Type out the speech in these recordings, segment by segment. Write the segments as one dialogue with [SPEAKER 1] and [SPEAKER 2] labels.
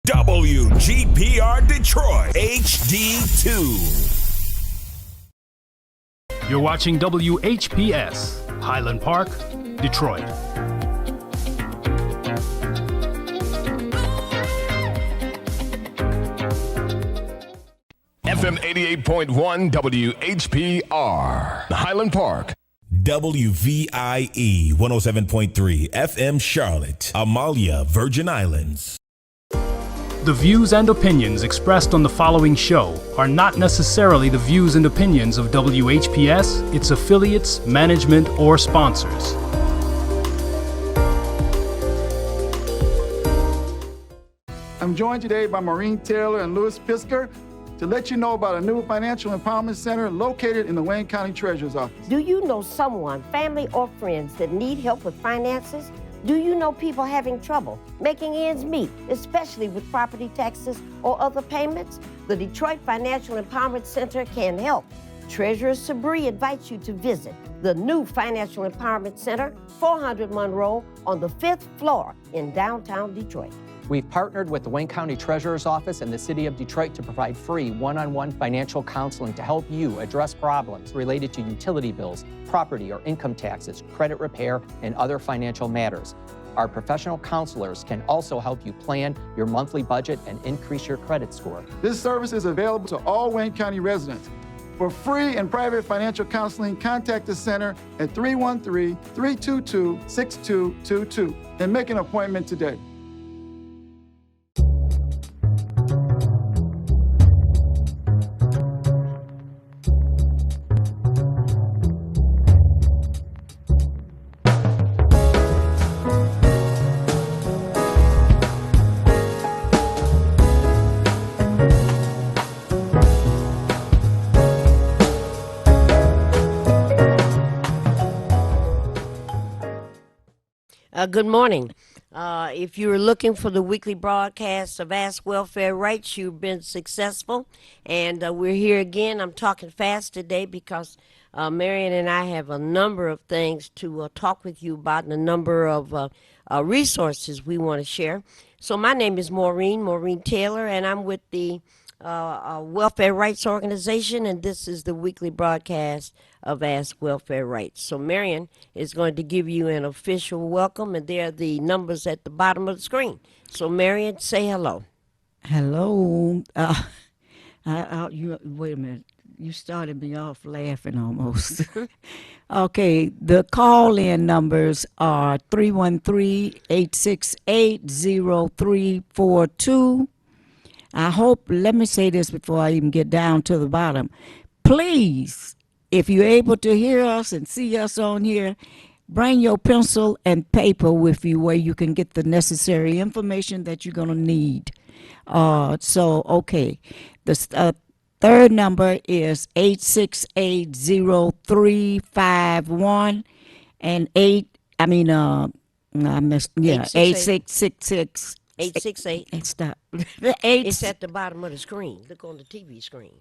[SPEAKER 1] WGPR Detroit HD2.
[SPEAKER 2] You're watching WHPS, Highland Park, Detroit.
[SPEAKER 3] FM 88.1 WHPR, Highland Park.
[SPEAKER 1] WVIE 107.3 FM Charlotte, Amalia, Virgin Islands.
[SPEAKER 2] The views and opinions expressed on the following show are not necessarily the views and opinions of WHPS, its affiliates, management, or sponsors.
[SPEAKER 4] I'm joined today by Maureen Taylor and Louis Pisker to let you know about a new financial empowerment center located in the Wayne County Treasurer's Office.
[SPEAKER 5] Do you know someone, family or friends, that need help with finances? Do you know people having trouble making ends meet, especially with property taxes or other payments? The Detroit Financial Empowerment Center can help. Treasurer Sabri invites you to visit the new Financial Empowerment Center, 400 Monroe, on the 5th floor in downtown Detroit.
[SPEAKER 6] We've partnered with the Wayne County Treasurer's Office and the City of Detroit to provide free one-on-one financial counseling to help you address problems related to utility bills, property or income taxes, credit repair, and other financial matters. Our professional counselors can also help you plan your monthly budget and increase your credit score.
[SPEAKER 4] This service is available to all Wayne County residents. For free and private financial counseling, contact the center at 313-322-6222 and make an appointment today.
[SPEAKER 5] Good morning. If you're looking for the weekly broadcast of Ask Welfare Rights, you've been successful. And we're here again. I'm talking fast today because Marion and I have a number of things to talk with you about and a number of resources we want to share. So my name is Maureen Taylor, and I'm with the Welfare Rights Organization, and this is the weekly broadcast of Ask Welfare Rights. So Marion is going to give you an official welcome, and there are the numbers at the bottom of the screen. So Marion, say hello.
[SPEAKER 7] Hello. Wait a minute. You started me off laughing almost. Okay, the call-in numbers are 313-868-0342. Let me say this before I even get down to the bottom. Please, if you're able to hear us and see us on here, bring your pencil and paper with you where you can get the necessary information that you're going to need. Okay. The third number is 868-0351 and 8666.
[SPEAKER 5] 868.
[SPEAKER 7] Stop.
[SPEAKER 5] It's at the bottom of the screen. Look on the TV screen.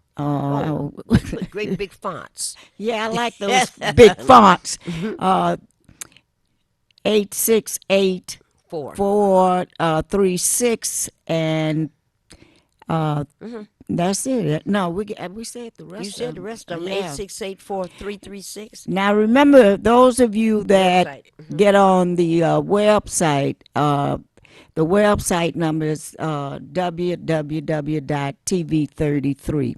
[SPEAKER 5] Great big fonts.
[SPEAKER 7] Yeah, I like those big fonts. 868 436 and that's it. No, we said the rest.
[SPEAKER 5] You said the rest of them. 868-4336.
[SPEAKER 7] Now remember, those of you that get on the website. The website number is www.tv33.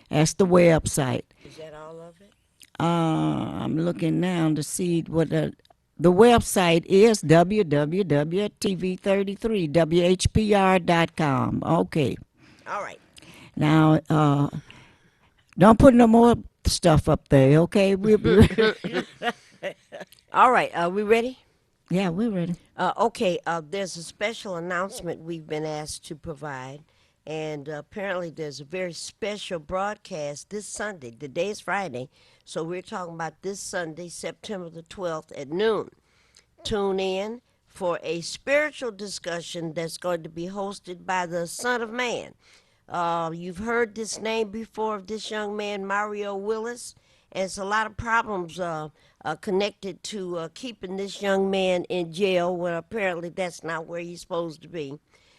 [SPEAKER 7] That's the website.
[SPEAKER 5] Is that all of it?
[SPEAKER 7] I'm looking now to see what the website is. www.tv33whpr.com. Okay.
[SPEAKER 5] All right.
[SPEAKER 7] Now, don't put no more stuff up there, okay?
[SPEAKER 5] All right. Are we ready?
[SPEAKER 7] Yeah, we're ready.
[SPEAKER 5] Okay, there's a special announcement we've been asked to provide, and apparently there's a very special broadcast this Sunday. The day is Friday, so we're talking about this Sunday, September the 12th at noon. Tune in for a spiritual discussion that's going to be hosted by the Son of Man. You've heard this name before of this young man, Mario Willis. And it's a lot of problems connected to keeping this young man in jail when apparently that's not where he's supposed to be.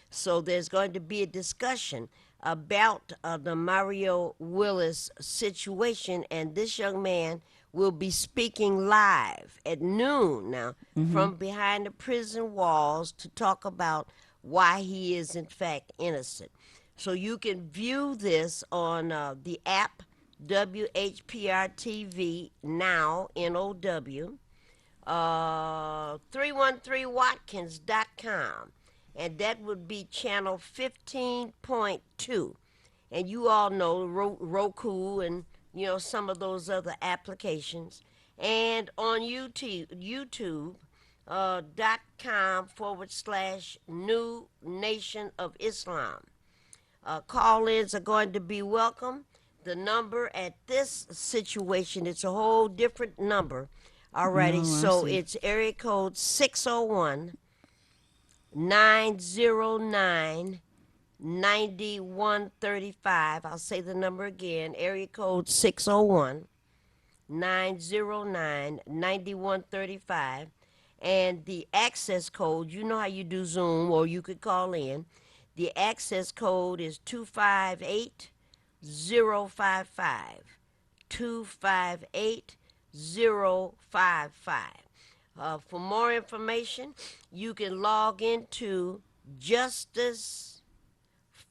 [SPEAKER 5] So there's going to be a discussion about the Mario Willis situation, and this young man will be speaking live at noon now from behind the prison walls to talk about why he is in fact innocent. So you can view this on the app WHPR TV now, NOW, 313watkins.com, and that would be channel 15.2. And you all know Roku and some of those other applications. And on YouTube, .com/New Nation of Islam. Call-ins are going to be welcome. The number at this situation, it's a whole different number. Alrighty, so it's area code 601-909-9135. I'll say the number again, area code 601-909-9135. And the access code, you know how you do Zoom, or you could call in. The access code is 258055. 258055. For more information, you can log into Justice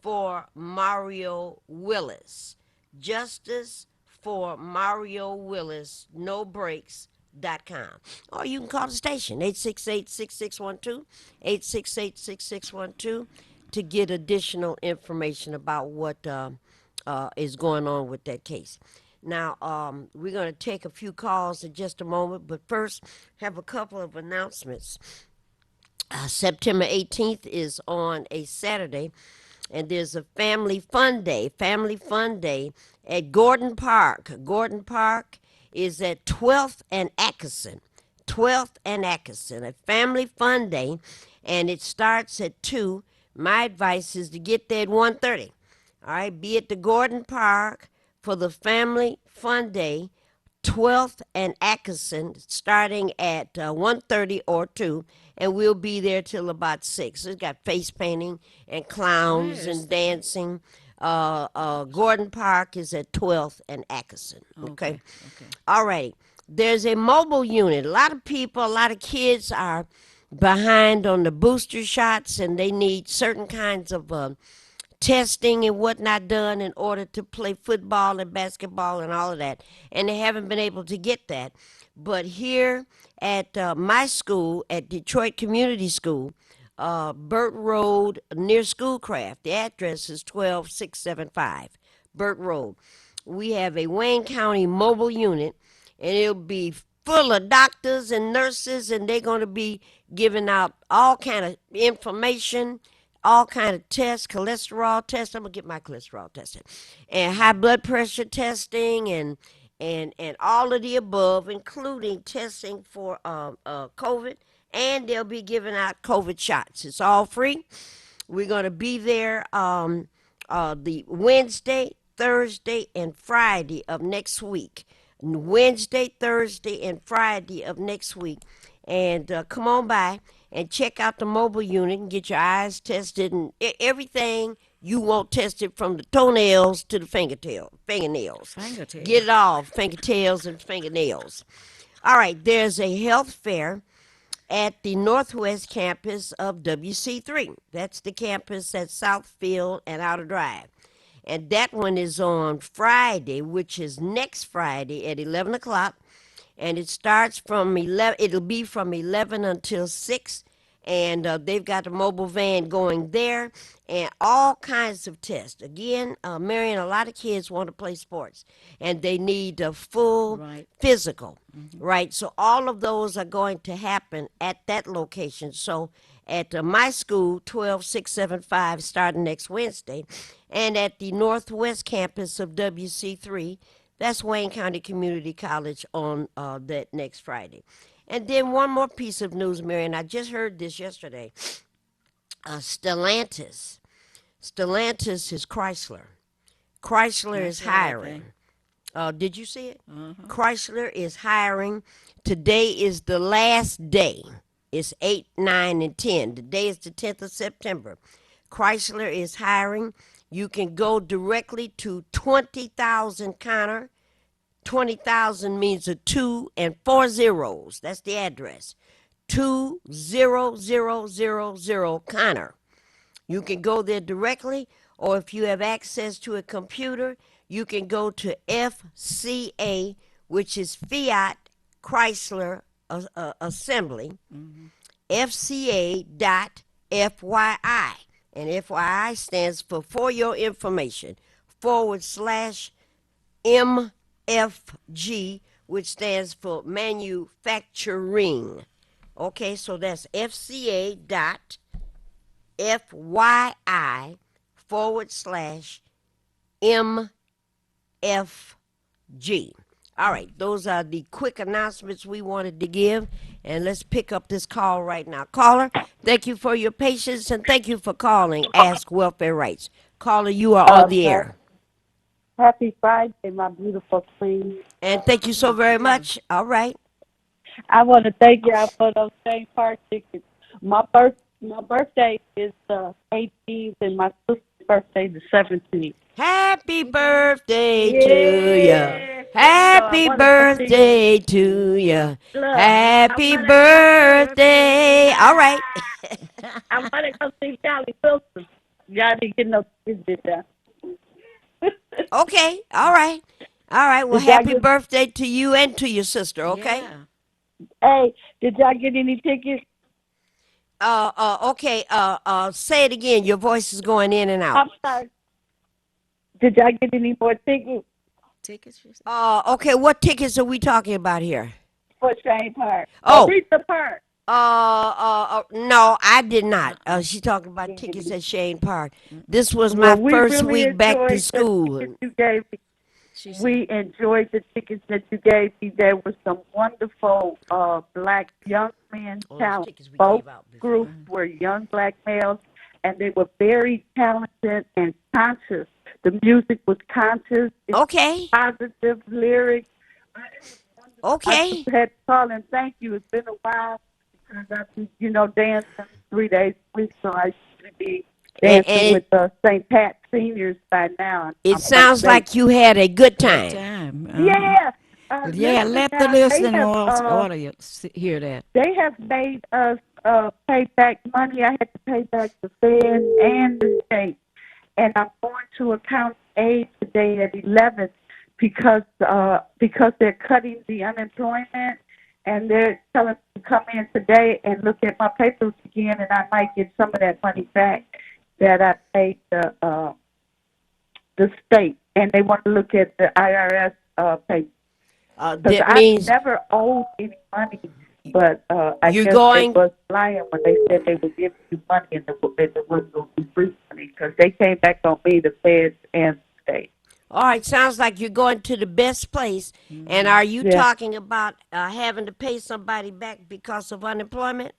[SPEAKER 5] for Mario Willis. Justice for Mario Willis, no breaks.com. Or you can call the station, 868-6612, 868-6612, to get additional information about what is going on with that case. Now, we're going to take a few calls in just a moment, but first, have a couple of announcements. September 18th is on a Saturday, and there's a Family Fun Day at Gordon Park. Gordon Park is at 12th and Atkinson. 12th and Atkinson, a Family Fun Day, and it starts at 2. My advice is to get there at 1:30. All right, be at the Gordon Park for the Family Fun Day, 12th and Atkinson, starting at 1:30 or 2, and we'll be there till about 6. It's got face painting and clowns and dancing. Gordon Park is at 12th and Atkinson. Okay. All right. There's a mobile unit. A lot of people, a lot of kids are behind on the booster shots, and they need certain kinds of testing and whatnot done in order to play football and basketball and all of that. And they haven't been able to get that. But here at my school, at Detroit Community School, Burt Road near Schoolcraft, the address is 12675 Burt Road. We have a Wayne County mobile unit, and it'll be full of doctors and nurses, and they're going to be giving out all kind of information, all kind of tests, cholesterol tests. I'm going to get my cholesterol tested, and high blood pressure testing, and all of the above, including testing for COVID, and they'll be giving out COVID shots. It's all free. We're going to be there the Wednesday, Thursday, and Friday of next week. Wednesday, Thursday, and Friday of next week. And come on by and check out the mobile unit and get your eyes tested and everything you want tested, from the toenails to the fingernails. Get it all, fingertails and fingernails. All right, there's a health fair at the Northwest campus of WC3. That's the campus at Southfield and Outer Drive. And that one is on Friday, which is next Friday at 11 o'clock. And it starts from 11, it'll be from 11 until 6. And they've got a mobile van going there and all kinds of tests. Again, Marion, a lot of kids want to play sports and they need a full physical, right? So all of those are going to happen at that location. So at my school, 12675, starting next Wednesday, and at the Northwest campus of WC3, that's Wayne County Community College, on that next Friday. And then one more piece of news, Marion. I just heard this yesterday. Stellantis. Stellantis is Chrysler. Chrysler is hiring. Did you see it? Chrysler is hiring. Today is the last day. It's 8, 9, and 10. Today is the 10th of September. Chrysler is hiring. You can go directly to 20,000 Connor. 20,000 means a 2 and 4 zeros. That's the address. 20000 Connor. You can go there directly, or if you have access to a computer, you can go to FCA, which is Fiat Chrysler Assembly, FCA.FYI. And FYI stands for your information, /MFG, which stands for manufacturing. Okay, so that's FCA.FYI /MFG. All right, those are the quick announcements we wanted to give, and let's pick up this call right now. Caller, thank you for your patience, and thank you for calling Ask Welfare Rights. Caller, you are on the air.
[SPEAKER 8] Happy Friday, my beautiful queen.
[SPEAKER 5] And thank you so very much. All right.
[SPEAKER 8] I want to thank y'all for those Shane Park tickets. My birthday is the 18th, and my sister's birthday is the 17th.
[SPEAKER 5] Happy birthday to you. Happy birthday to you. Happy birthday. All right.
[SPEAKER 8] I want to go see Charlie Wilson. Y'all didn't get no tickets there.
[SPEAKER 5] Okay. All right. All right. Well, happy birthday to you and to your sister. Okay.
[SPEAKER 7] Yeah.
[SPEAKER 8] Hey, did y'all get any tickets?
[SPEAKER 5] Okay. Say it again. Your voice is going in and out.
[SPEAKER 8] I'm sorry. Did y'all get any more tickets
[SPEAKER 7] Tickets? You said?
[SPEAKER 5] Okay. What tickets are we talking about here?
[SPEAKER 8] for Shane Park?
[SPEAKER 5] Oh.
[SPEAKER 8] Aretha Park.
[SPEAKER 5] No, I did not. She's talking about tickets at Shane Park. This was my
[SPEAKER 8] Well, we
[SPEAKER 5] first
[SPEAKER 8] really
[SPEAKER 5] week back to
[SPEAKER 8] enjoyed the
[SPEAKER 5] school.
[SPEAKER 8] tickets you gave me.
[SPEAKER 7] She said,
[SPEAKER 8] We enjoyed the tickets that you gave me. There were some wonderful black young men
[SPEAKER 5] Oh, those
[SPEAKER 8] talent.
[SPEAKER 5] tickets we
[SPEAKER 8] Both
[SPEAKER 5] gave out before.
[SPEAKER 8] groups were young black males, and they were very talented and conscious. The music was conscious. It's
[SPEAKER 5] Okay.
[SPEAKER 8] positive lyrics.
[SPEAKER 5] Okay.
[SPEAKER 8] I just had to call and thank you. It's been a while because I've been, dancing 3 days a week, so I should be dancing
[SPEAKER 5] and
[SPEAKER 8] with the St. Pat seniors by now.
[SPEAKER 5] It sounds like you had a good time.
[SPEAKER 7] time.
[SPEAKER 8] Yeah.
[SPEAKER 7] Yeah,
[SPEAKER 8] listen,
[SPEAKER 7] let the
[SPEAKER 8] now, they
[SPEAKER 7] listening
[SPEAKER 8] have,
[SPEAKER 7] audience hear that.
[SPEAKER 8] They have made us pay back money. I had to pay back the Fed and the state. And I'm going to account aid today at 11 because they're cutting the unemployment, and they're telling me to come in today and look at my papers again, and I might get some of that money back that I paid the state. And they want to look at the IRS papers. Because
[SPEAKER 5] That
[SPEAKER 8] I
[SPEAKER 5] means
[SPEAKER 8] never owed any money, but I
[SPEAKER 5] You're
[SPEAKER 8] guess
[SPEAKER 5] going-
[SPEAKER 8] they was lying when they said they would give you money and it wasn't going to be free money because they came back on me, the feds and the state.
[SPEAKER 5] all right. Sounds like you're going to the best place. And are you
[SPEAKER 8] Yeah.
[SPEAKER 5] talking about having to pay somebody back because of unemployment?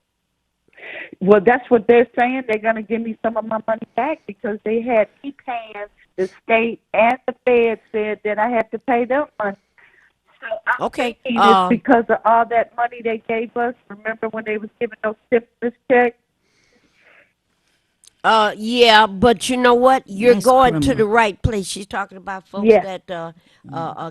[SPEAKER 8] Well, that's what they're saying. They're going to give me some of my money back because they had me paying the state and the feds said that I had to pay them money. So I'm
[SPEAKER 5] Okay,
[SPEAKER 8] thinking it's because of all that money they gave us. Remember when they was giving those stimulus checks?
[SPEAKER 5] Yeah, but you know what? You're
[SPEAKER 7] That's
[SPEAKER 5] going to
[SPEAKER 7] criminal.
[SPEAKER 5] the right place. She's talking about folks
[SPEAKER 8] Yeah.
[SPEAKER 5] that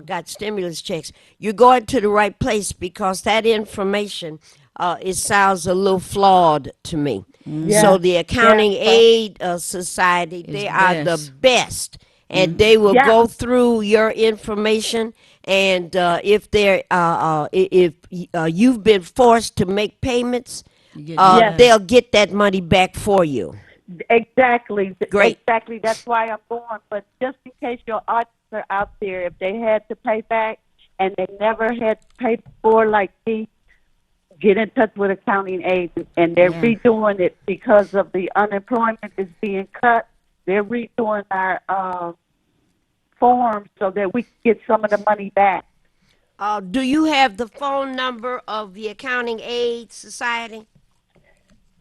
[SPEAKER 5] got stimulus checks. You're going to the right place because that information, it sounds a little flawed to me.
[SPEAKER 8] Yeah.
[SPEAKER 5] So the Accounting
[SPEAKER 8] Yeah.
[SPEAKER 5] Aid Society,
[SPEAKER 7] Is
[SPEAKER 5] they are the
[SPEAKER 7] best.
[SPEAKER 5] best, and they will
[SPEAKER 8] Yeah.
[SPEAKER 5] go through your information. And if you've been forced to make payments,
[SPEAKER 7] You get
[SPEAKER 8] Yes.
[SPEAKER 5] they'll get that money back for you.
[SPEAKER 8] Exactly.
[SPEAKER 5] Great.
[SPEAKER 8] Exactly. That's why I'm going. But just in case your auditors are out there, if they had to pay back and they never had to pay before, like me, get in touch with Accounting Aid. And they're
[SPEAKER 7] Yeah.
[SPEAKER 8] redoing it because of the unemployment is being cut. They're redoing our forms so that we can get some of the money back.
[SPEAKER 5] Do you have the phone number of the Accounting Aid Society?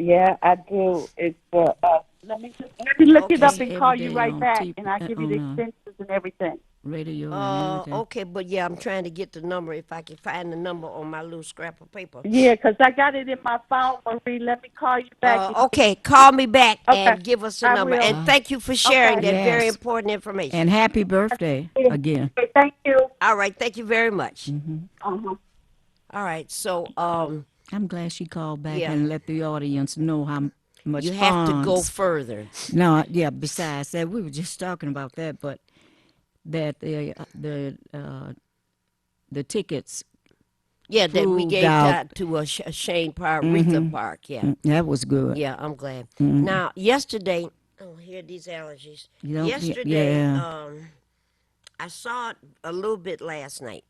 [SPEAKER 8] Yeah, I do. It's let me look it
[SPEAKER 5] Okay.
[SPEAKER 8] up and call
[SPEAKER 7] Every
[SPEAKER 8] you
[SPEAKER 7] day
[SPEAKER 8] right
[SPEAKER 7] on
[SPEAKER 8] back,
[SPEAKER 7] TV
[SPEAKER 8] and I'll give you the
[SPEAKER 7] on,
[SPEAKER 8] extensions and everything.
[SPEAKER 7] radio and everything.
[SPEAKER 5] Okay, but yeah, I'm trying to get the number. If I can find the number on my little scrap of paper.
[SPEAKER 8] Yeah, 'cause I got it in my phone, Marie. Let me call you back.
[SPEAKER 5] Okay, call me back
[SPEAKER 8] Okay,
[SPEAKER 5] and give us a
[SPEAKER 8] I
[SPEAKER 5] number.
[SPEAKER 8] will.
[SPEAKER 5] And thank you for sharing
[SPEAKER 8] Okay.
[SPEAKER 5] that very
[SPEAKER 7] Yes.
[SPEAKER 5] important information.
[SPEAKER 7] And happy birthday again.
[SPEAKER 8] Okay, thank you.
[SPEAKER 5] All right, thank you very much.
[SPEAKER 8] Uh-huh.
[SPEAKER 5] All right, so
[SPEAKER 7] I'm glad she called back
[SPEAKER 5] Yeah.
[SPEAKER 7] and let the audience know how much
[SPEAKER 5] you have to go
[SPEAKER 7] funds-
[SPEAKER 5] further.
[SPEAKER 7] No, yeah. Besides that, we were just talking about that, but that the tickets.
[SPEAKER 5] Yeah, that we
[SPEAKER 7] Proved
[SPEAKER 5] gave
[SPEAKER 7] out.
[SPEAKER 5] to Shane Park, Retha Park. Yeah,
[SPEAKER 7] That was good.
[SPEAKER 5] yeah, I'm glad. Now, yesterday, here are these allergies.
[SPEAKER 7] You don't-
[SPEAKER 5] Yesterday,
[SPEAKER 7] yeah.
[SPEAKER 5] I saw it a little bit last night,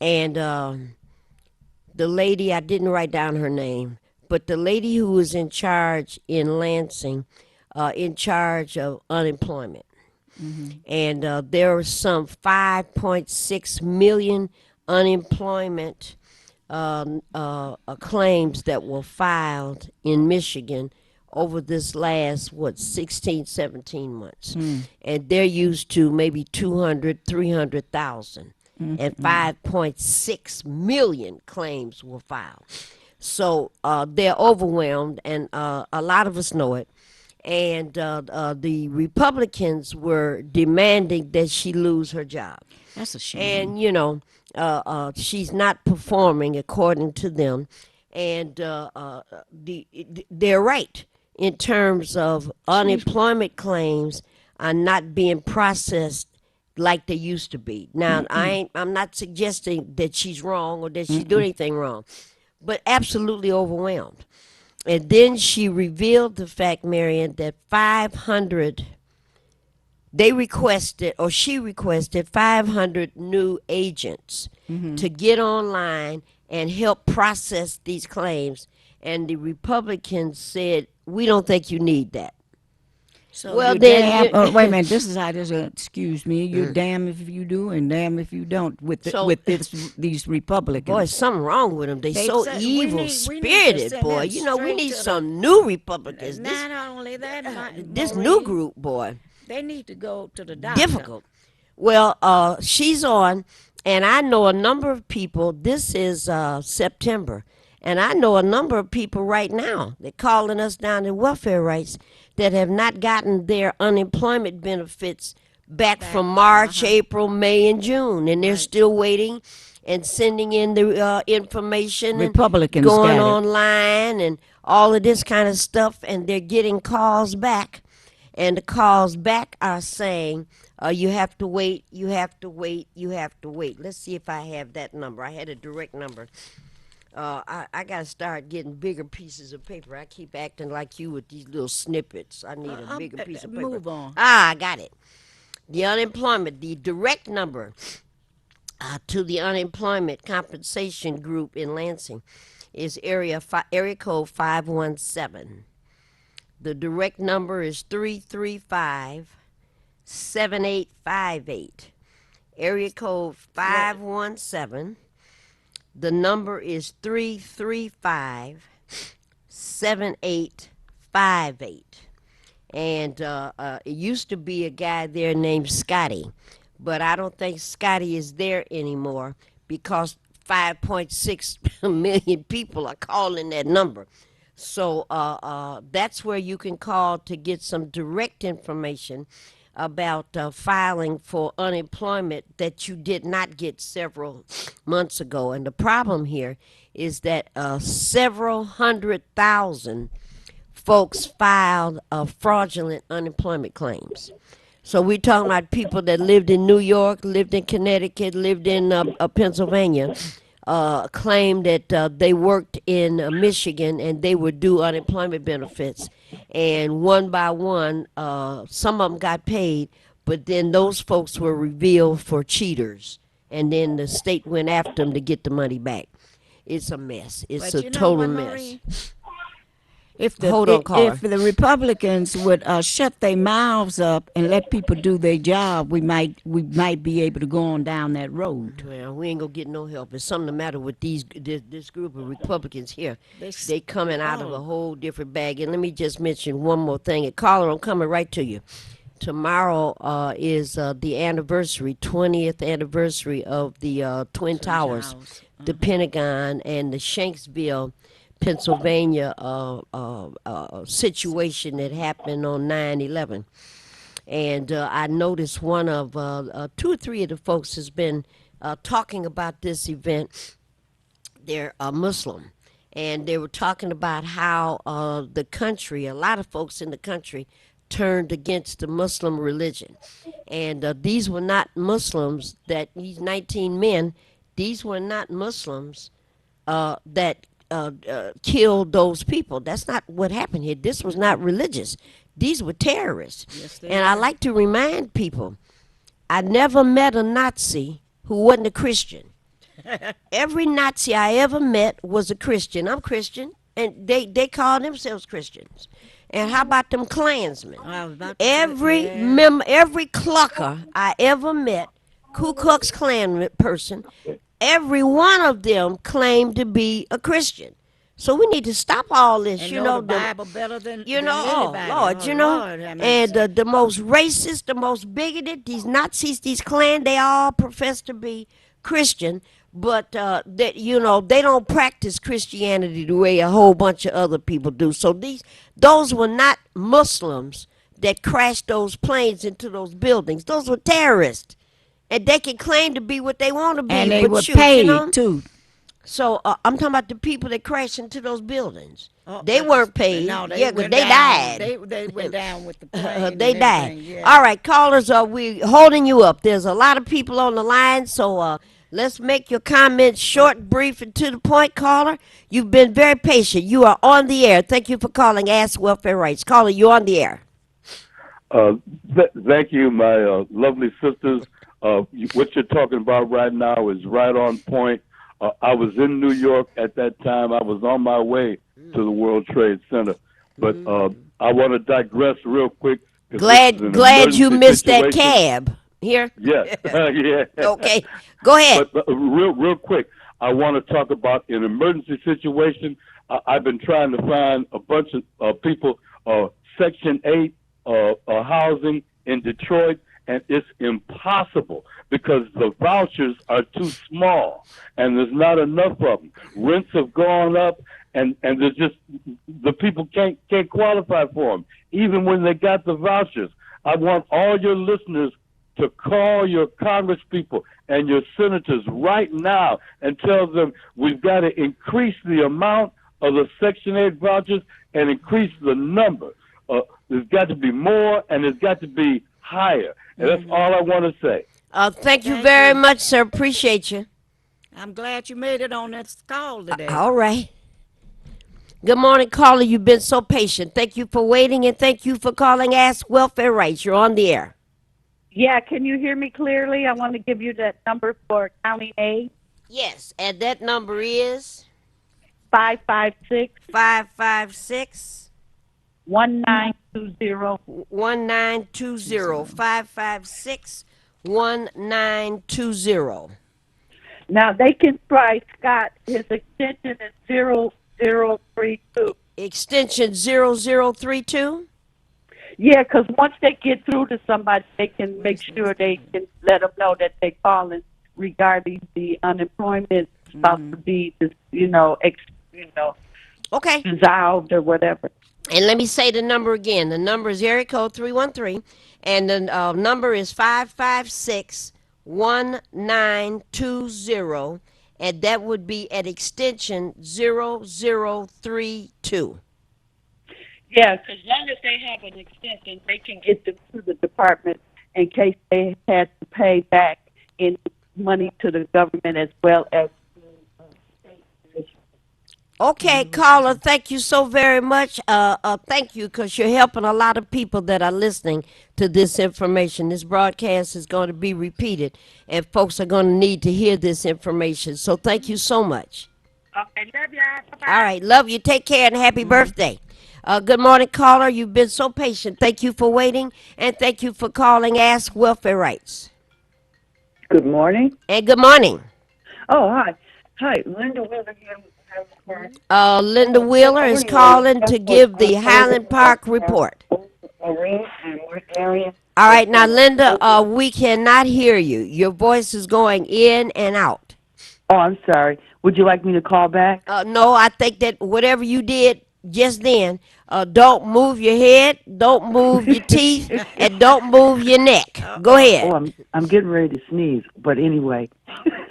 [SPEAKER 5] and the lady, I didn't write down her name, but the lady who was in charge in Lansing, in charge of unemployment. And there were some 5.6 million unemployment claims that were filed in Michigan over this last 16 17 months, and they're used to maybe 200 300,000, and 5.6 million claims were filed. So they're overwhelmed, and a lot of us know it. And the Republicans were demanding that she lose her job.
[SPEAKER 7] That's a shame.
[SPEAKER 5] And, you know, she's not performing according to them. And they're right in terms of unemployment claims are not being processed like they used to be. Now, I'm not suggesting that she's wrong or that she's doing anything wrong, but absolutely overwhelmed. And then she revealed the fact, Marion, that she requested 500 new agents to get online and help process these claims. And the Republicans said, we don't think you need that.
[SPEAKER 7] So
[SPEAKER 5] Well,
[SPEAKER 7] you're
[SPEAKER 5] then
[SPEAKER 7] damn, wait a minute. This is how this. Excuse me. You're damn if you do and damn if you don't with these Republicans.
[SPEAKER 5] Boy, something wrong with them. They so
[SPEAKER 7] said,
[SPEAKER 5] evil
[SPEAKER 7] we need to
[SPEAKER 5] spirited,
[SPEAKER 7] send
[SPEAKER 5] boy.
[SPEAKER 7] them
[SPEAKER 5] You know, we
[SPEAKER 7] straight
[SPEAKER 5] need
[SPEAKER 7] to the-
[SPEAKER 5] some new Republicans.
[SPEAKER 7] Not only that,
[SPEAKER 5] This
[SPEAKER 7] Maureen,
[SPEAKER 5] new group, boy.
[SPEAKER 7] They need to go to the doctor.
[SPEAKER 5] Difficult. Well, she's on, and I know a number of people. This is September, and I know a number of people right now. They're calling us down in welfare rights that have not gotten their unemployment benefits back from March, April, May, and June, and they're still waiting and sending in the information.
[SPEAKER 7] Republicans
[SPEAKER 5] and going
[SPEAKER 7] got it.
[SPEAKER 5] online and all of this kind of stuff, and they're getting calls back. And the calls back are saying, you have to wait, you have to wait, you have to wait. Let's see if I have that number. I had a direct number. I got to start getting bigger pieces of paper. I keep acting like you with these little snippets. I need a bigger piece of paper.
[SPEAKER 7] move on.
[SPEAKER 5] I got it. The unemployment, the direct number to the unemployment compensation group in Lansing is area code 517. The direct number is 335-7858. Area code 517. The number is 335-7858. And it used to be a guy there named Scotty, but I don't think Scotty is there anymore because 5.6 million people are calling that number. So that's where you can call to get some direct information about filing for unemployment that you did not get several months ago. And the problem here is that several 100,000 folks filed fraudulent unemployment claims. So we're talking about people that lived in New York, lived in Connecticut, lived in Pennsylvania, claimed that they worked in Michigan and they were due unemployment benefits. And one by one, some of them got paid, but then those folks were revealed for cheaters. And then the state went after them to get the money back. It's a mess. It's
[SPEAKER 7] But
[SPEAKER 5] a
[SPEAKER 7] you know
[SPEAKER 5] total
[SPEAKER 7] what,
[SPEAKER 5] mess.
[SPEAKER 7] Maureen? If the
[SPEAKER 5] Hold on, caller.
[SPEAKER 7] if the Republicans would shut their mouths up and let people do their job, we might be able to go on down that road.
[SPEAKER 5] Well, we ain't gonna get no help. There's something the matter with this group of Republicans here. They coming out of a whole different bag. And let me just mention one more thing. And caller, I'm coming right to you. tomorrow is the anniversary, 20th anniversary of the Twin Towers, the Pentagon, and the Shanksville, Pennsylvania situation that happened on 9/11. And I noticed one of 2 or 3 of the folks has been talking about this event. They're Muslim, and they were talking about how the country, a lot of folks in the country, turned against the Muslim religion. And these were not Muslims, that these 19 men, these were not Muslims that killed those people. That's not what happened here. This was not religious. These were terrorists.
[SPEAKER 7] Yes, they
[SPEAKER 5] and I like to remind people, I never met a Nazi who wasn't a Christian. Every Nazi I ever met was a Christian. I'm Christian, and they call themselves Christians. And how about them Klansmen?
[SPEAKER 7] I was about to say,
[SPEAKER 5] Every
[SPEAKER 7] yeah.
[SPEAKER 5] every clucker I ever met, Ku Klux Klan person, every one of them claimed to be a Christian. So we need to stop all this,
[SPEAKER 7] And
[SPEAKER 5] you
[SPEAKER 7] know
[SPEAKER 5] know.
[SPEAKER 7] the Bible better than
[SPEAKER 5] You know, oh
[SPEAKER 7] anybody.
[SPEAKER 5] Lord, you know,
[SPEAKER 7] Lord, have
[SPEAKER 5] and
[SPEAKER 7] mercy.
[SPEAKER 5] the most racist, the most bigoted, these Nazis, these Klan, they all profess to be Christian, but that they don't practice Christianity the way a whole bunch of other people do. So those were not Muslims that crashed those planes into those buildings. Those were terrorists, and they can claim to be what they want to be.
[SPEAKER 7] And they
[SPEAKER 5] but
[SPEAKER 7] were
[SPEAKER 5] shoot,
[SPEAKER 7] paid too.
[SPEAKER 5] So I'm talking about the people that crashed into those buildings.
[SPEAKER 7] Oh,
[SPEAKER 5] they weren't paid.
[SPEAKER 7] No,
[SPEAKER 5] Yeah, 'cause
[SPEAKER 7] went
[SPEAKER 5] they
[SPEAKER 7] down.
[SPEAKER 5] died.
[SPEAKER 7] They went down with the plane.
[SPEAKER 5] They
[SPEAKER 7] and
[SPEAKER 5] died.
[SPEAKER 7] everything, yeah.
[SPEAKER 5] All right, callers, we holding you up. There's a lot of people on the line, so let's make your comments short, brief, and to the point, caller. You've been very patient. You are on the air. Thank you for calling Ask Welfare Rights. Caller, you're on the air.
[SPEAKER 9] Thank you, my lovely sisters. What you're talking about right now is right on point. I was in New York at that time. I was on my way to the World Trade Center. But I want to digress real quick.
[SPEAKER 5] Glad you missed that cab. Here?
[SPEAKER 9] Yes. Yeah.
[SPEAKER 5] Okay. Go ahead.
[SPEAKER 9] But real quick, I want to talk about an emergency situation. I've been trying to find a bunch of people, Section 8 housing in Detroit, and it's impossible because the vouchers are too small and there's not enough of them. Rents have gone up, and there's just the people can't qualify for them, even when they got the vouchers. I want all your listeners to call your Congress people and your senators right now and tell them we've got to increase the amount of the Section 8 vouchers and increase the number. There's got to be more, and there's got to be higher. And that's all I want to say.
[SPEAKER 5] Thank you very much, sir. Appreciate you.
[SPEAKER 7] I'm glad you made it on that call today.
[SPEAKER 5] All right. Good morning, caller. You've been so patient. Thank you for waiting, and thank you for calling Ask Welfare Rights. You're on the air.
[SPEAKER 8] Yeah, can you hear me clearly? I want to give you that number for County A.
[SPEAKER 5] Yes, and that number is
[SPEAKER 8] 556
[SPEAKER 5] 556
[SPEAKER 8] 1920.
[SPEAKER 5] 1920 556 1920.
[SPEAKER 8] Now they can try Scott. His extension is 0032.
[SPEAKER 5] Extension 0032?
[SPEAKER 8] Yeah, because once they get through to somebody, they can make sure they can let them know that they're calling regarding the unemployment about to be,
[SPEAKER 5] Okay.
[SPEAKER 8] dissolved or whatever.
[SPEAKER 5] And let me say the number again. The number is area code 313, and the number is 556 1920, and that would be at extension 0032.
[SPEAKER 8] Yeah, as long as they have an extension, they can get them to the department in case they had to pay back in money to the government as well as.
[SPEAKER 5] Okay, caller, thank you so very much. Thank you, because you're helping a lot of people that are listening to this information. This broadcast is going to be repeated, and folks are going to need to hear this information. So thank you so much.
[SPEAKER 8] Okay, love ya. Bye-bye.
[SPEAKER 5] All right, love you. Take care and happy birthday. Good morning, caller. You've been so patient. Thank you for waiting, and thank you for calling Ask Welfare Rights.
[SPEAKER 10] Good morning.
[SPEAKER 5] And good morning.
[SPEAKER 10] Oh, hi. Hi, Linda Wheeler here.
[SPEAKER 5] Linda Wheeler is calling to give the Highland Park report.
[SPEAKER 10] Maureen and what area?
[SPEAKER 5] All right, now, Linda, we cannot hear you. Your voice is going in and out.
[SPEAKER 10] Oh, I'm sorry. Would you like me to call back?
[SPEAKER 5] No, I think that whatever you did just then, don't move your head, don't move your teeth, and don't move your neck. Go
[SPEAKER 10] Oh,
[SPEAKER 5] ahead.
[SPEAKER 10] I'm getting ready to sneeze, but anyway.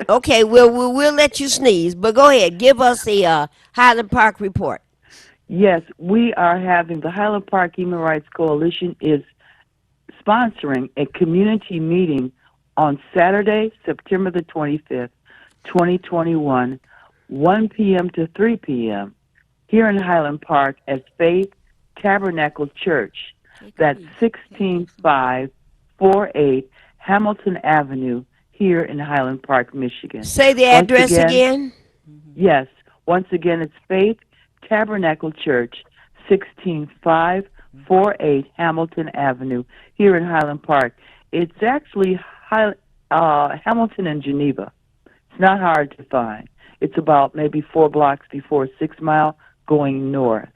[SPEAKER 5] Okay, we'll let you sneeze, but go ahead. Give us the Highland Park report.
[SPEAKER 10] Yes, we are having the Highland Park Human Rights Coalition is sponsoring a community meeting on Saturday, September the 25th, 2021, 1 p.m. to 3 p.m. here in Highland Park at Faith Tabernacle Church. That's 16548 Hamilton Avenue here in Highland Park, Michigan.
[SPEAKER 5] Say the address again.
[SPEAKER 10] Yes. Once again, it's Faith Tabernacle Church, 16548 Hamilton Avenue here in Highland Park. It's actually Hamilton and Geneva. It's not hard to find. It's about maybe 4 blocks before 6 Mile going north.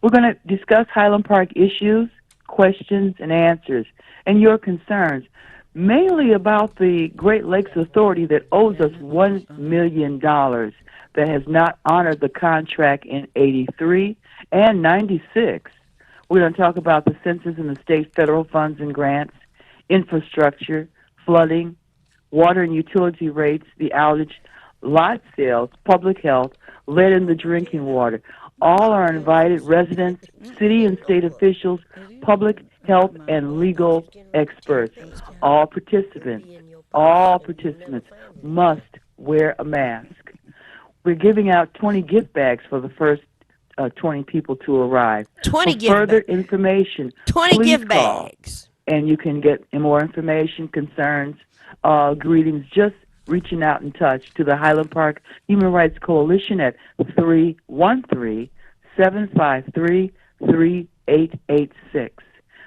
[SPEAKER 10] We're going to discuss Highland Park issues, questions, and answers, and your concerns, mainly about the Great Lakes Authority that owes us $1 million that has not honored the contract in 83 and 96. We're going to talk about the census and the state federal funds and grants, infrastructure, flooding, water and utility rates, the outage, lot sales, public health, lead in the drinking water. All are invited residents, city and state officials, public health and legal experts. All participants must wear a mask. We're giving out 20 gift bags for the first 20 people to arrive.
[SPEAKER 5] 20
[SPEAKER 10] for
[SPEAKER 5] gift
[SPEAKER 10] further information,
[SPEAKER 5] 20
[SPEAKER 10] please
[SPEAKER 5] gift
[SPEAKER 10] call,
[SPEAKER 5] bags.
[SPEAKER 10] and you can get more information, concerns, greetings, just reaching out in touch to the Highland Park Human Rights Coalition at 313-753-3886.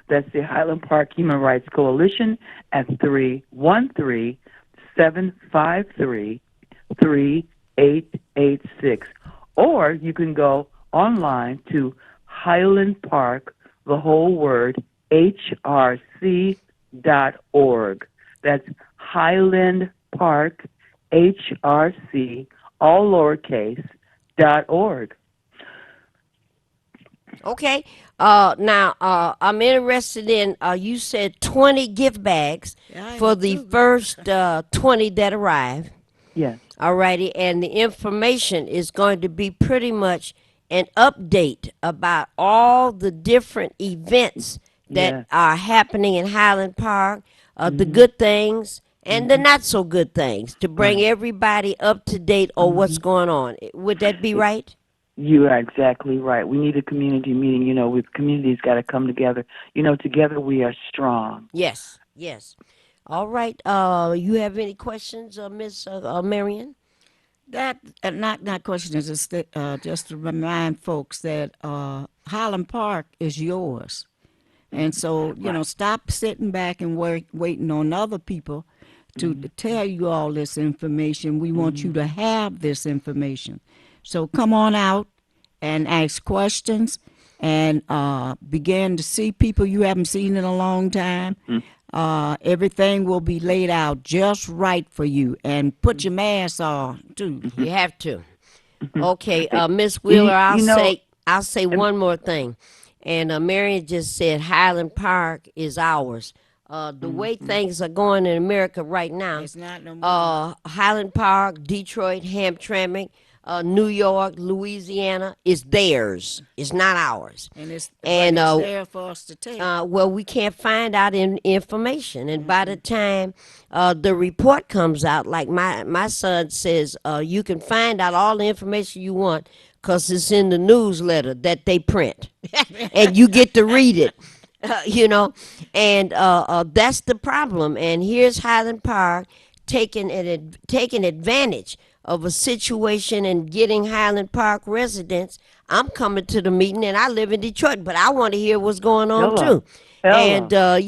[SPEAKER 10] That's the Highland Park Human Rights Coalition at 313-753-3886. Or you can go online to Highland Park, the whole word, HRC.org. That's Highland Park, HRC, all lowercase, .org.
[SPEAKER 5] Okay. Now, I'm interested in, you said 20 gift bags for the first 20 that arrive.
[SPEAKER 10] Yes.
[SPEAKER 5] All righty. And the information is going to be pretty much an update about all the different events that are happening in Highland Park, the good things and the not so good things, to bring everybody up to date on what's going on. Would that be right?
[SPEAKER 10] You are exactly right. We need a community meeting. You know, with communities got to come together. You know, together we are strong.
[SPEAKER 5] Yes, yes. All right. You have any questions, Miss Marion?
[SPEAKER 7] That not questions. It's just to remind folks that Highland Park is yours, and so you know, stop sitting back and waiting on other people to tell you all this information. We want you to have this information. So come on out and ask questions and begin to see people you haven't seen in a long time. Everything will be laid out just right for you. And put your mask on, too.
[SPEAKER 5] You have to. Okay, Miss Wheeler, I'll say one more thing. And Marion just said Highland Park is ours. The way things are going in America right now,
[SPEAKER 7] It's not no more.
[SPEAKER 5] Highland Park, Detroit, Hamtramck, New York, Louisiana is theirs. It's not ours.
[SPEAKER 7] And it's
[SPEAKER 5] And
[SPEAKER 7] there for us to take.
[SPEAKER 5] well, we can't find out information, and by the time the report comes out, like my son says, you can find out all the information you want because it's in the newsletter that they print, and you get to read it. You know, and that's the problem. And here's Highland Park taking advantage of a situation and getting Highland Park residents. I'm coming to the meeting, and I live in Detroit, but I want to hear what's going on too. And how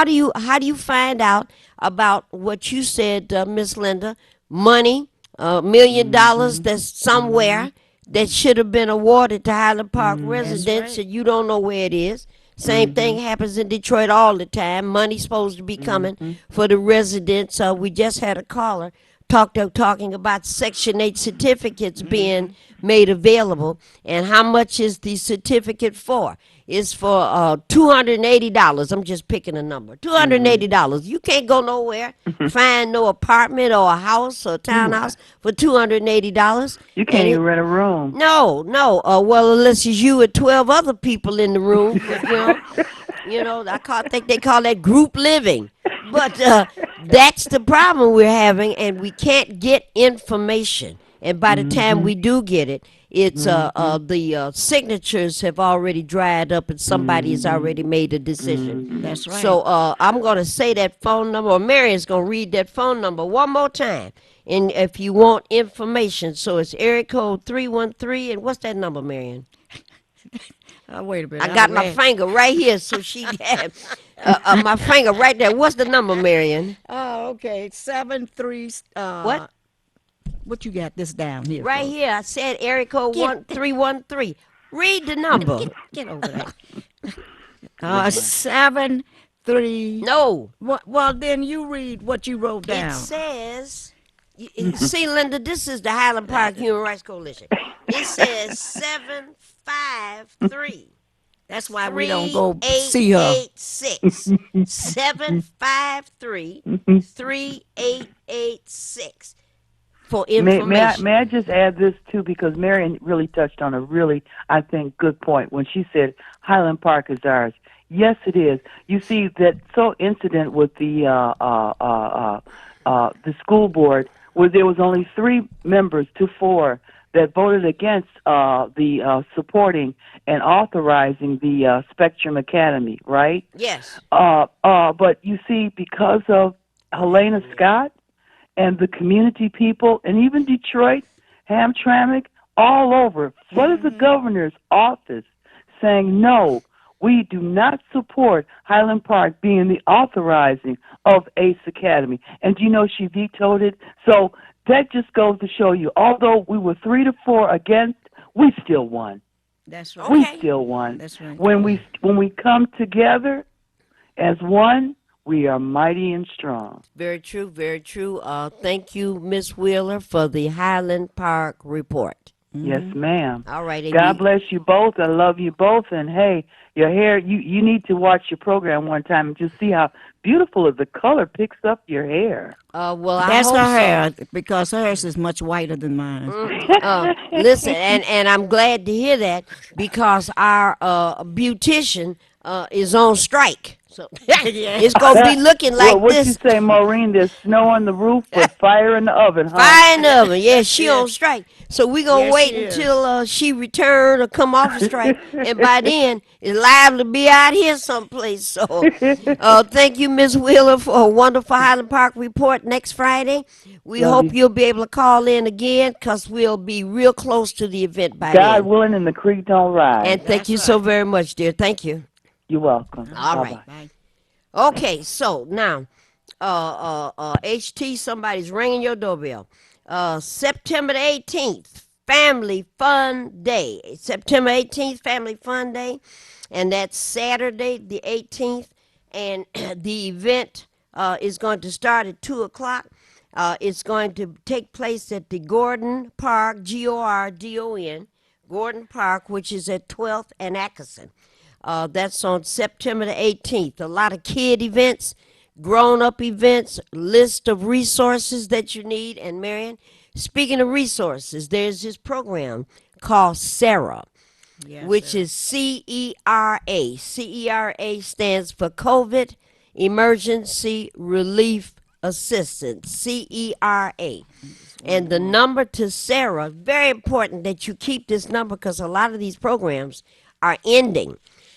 [SPEAKER 5] do you find out about what you said, Miss Linda? Money, $1 million that's somewhere that should have been awarded to Highland Park residents, and you don't know where it is. Same thing happens in Detroit all the time. Money's supposed to be coming for the residents. We just had a caller talking about Section 8 certificates being made available. And how much is the certificate for? It's for $280. I'm just picking a number. $280. You can't go nowhere, find no apartment or a house or a townhouse for $280.
[SPEAKER 10] You can't even rent a room.
[SPEAKER 5] No. Well, unless it's you and 12 other people in the room. I think they call that group living. But that's the problem we're having, and we can't get information. And by the time we do get it, it's the signatures have already dried up, and somebody has already made a decision.
[SPEAKER 7] That's right.
[SPEAKER 5] So I'm going to say that phone number, or Marion's going to read that phone number one more time. And if you want information, so it's area code 313, and what's that number, Marion?
[SPEAKER 7] Wait a minute.
[SPEAKER 5] I got my finger right here, so she had my finger right there. What's the number, Marion?
[SPEAKER 7] Oh, okay. 73.
[SPEAKER 5] What?
[SPEAKER 7] What you got this down here?
[SPEAKER 5] Right here. I said area code 1313. Read the number.
[SPEAKER 7] Get over there. 73.
[SPEAKER 5] No.
[SPEAKER 7] Well, then you read what you wrote down.
[SPEAKER 5] It says, see, Linda, this is the Highland Park Human Rights Coalition. It says 753.
[SPEAKER 7] That's why we don't go see her.
[SPEAKER 5] 753 3886 for information.
[SPEAKER 10] May I just add this too, because Marion really touched on a really, I think, good point when she said Highland Park is ours. Yes, it is. You see that incident with the school board where there was only 3 members to 4 that voted against the supporting and authorizing the Spectrum Academy, right?
[SPEAKER 5] Yes.
[SPEAKER 10] But you see, because of Helena Scott and the community people, and even Detroit, Hamtramck, all over, what is the governor's office saying? No, we do not support Highland Park being the authorizing of ACE Academy. And you know she vetoed it? So that just goes to show you, although we were 3-4 against, we still won.
[SPEAKER 7] That's right.
[SPEAKER 10] We still won.
[SPEAKER 7] That's right.
[SPEAKER 10] When we come together as one, we are mighty and strong.
[SPEAKER 5] Very true, very true. Thank you, Miss Wheeler, for the Highland Park report.
[SPEAKER 10] Yes, ma'am.
[SPEAKER 5] All right.
[SPEAKER 10] God bless you both. I love you both. And hey, your hair, you need to watch your program one time and just see how beautiful the color picks up your hair.
[SPEAKER 5] Well,
[SPEAKER 7] that's her hair,
[SPEAKER 5] so.
[SPEAKER 7] because hers is much whiter than mine.
[SPEAKER 5] Listen, and I'm glad to hear that, because our beautician is on strike. So it's going to be looking like
[SPEAKER 10] what
[SPEAKER 5] this.
[SPEAKER 10] What you say, Maureen? There's snow on the roof, but fire in the oven, huh?
[SPEAKER 5] Fire in the oven. Yeah, she on strike. So we're going to wait until she return or come off a strike. And by then, it's liable to be out here someplace. So thank you, Ms. Wheeler, for a wonderful Highland Park report next Friday. We hope you'll be able to call in again, because we'll be real close to the event by then.
[SPEAKER 10] God willing, and the creek don't rise.
[SPEAKER 5] And thank you so very much, dear. Thank you.
[SPEAKER 10] You're welcome.
[SPEAKER 5] All right.
[SPEAKER 7] Bye.
[SPEAKER 5] Okay, so now, HT, somebody's ringing your doorbell. September the 18th, Family Fun Day. September 18th, Family Fun Day, and that's Saturday the 18th, and the event is going to start at 2 o'clock. It's going to take place at the Gordon Park, Gordon, Gordon Park, which is at 12th and Atkinson. That's on September the 18th. A lot of kid events, grown-up events, list of resources that you need. And Marion, speaking of resources, there's this program called SARA, which is CERA. CERA stands for COVID Emergency Relief Assistance, CERA. And the number to SARA, very important that you keep this number, because a lot of these programs are ending.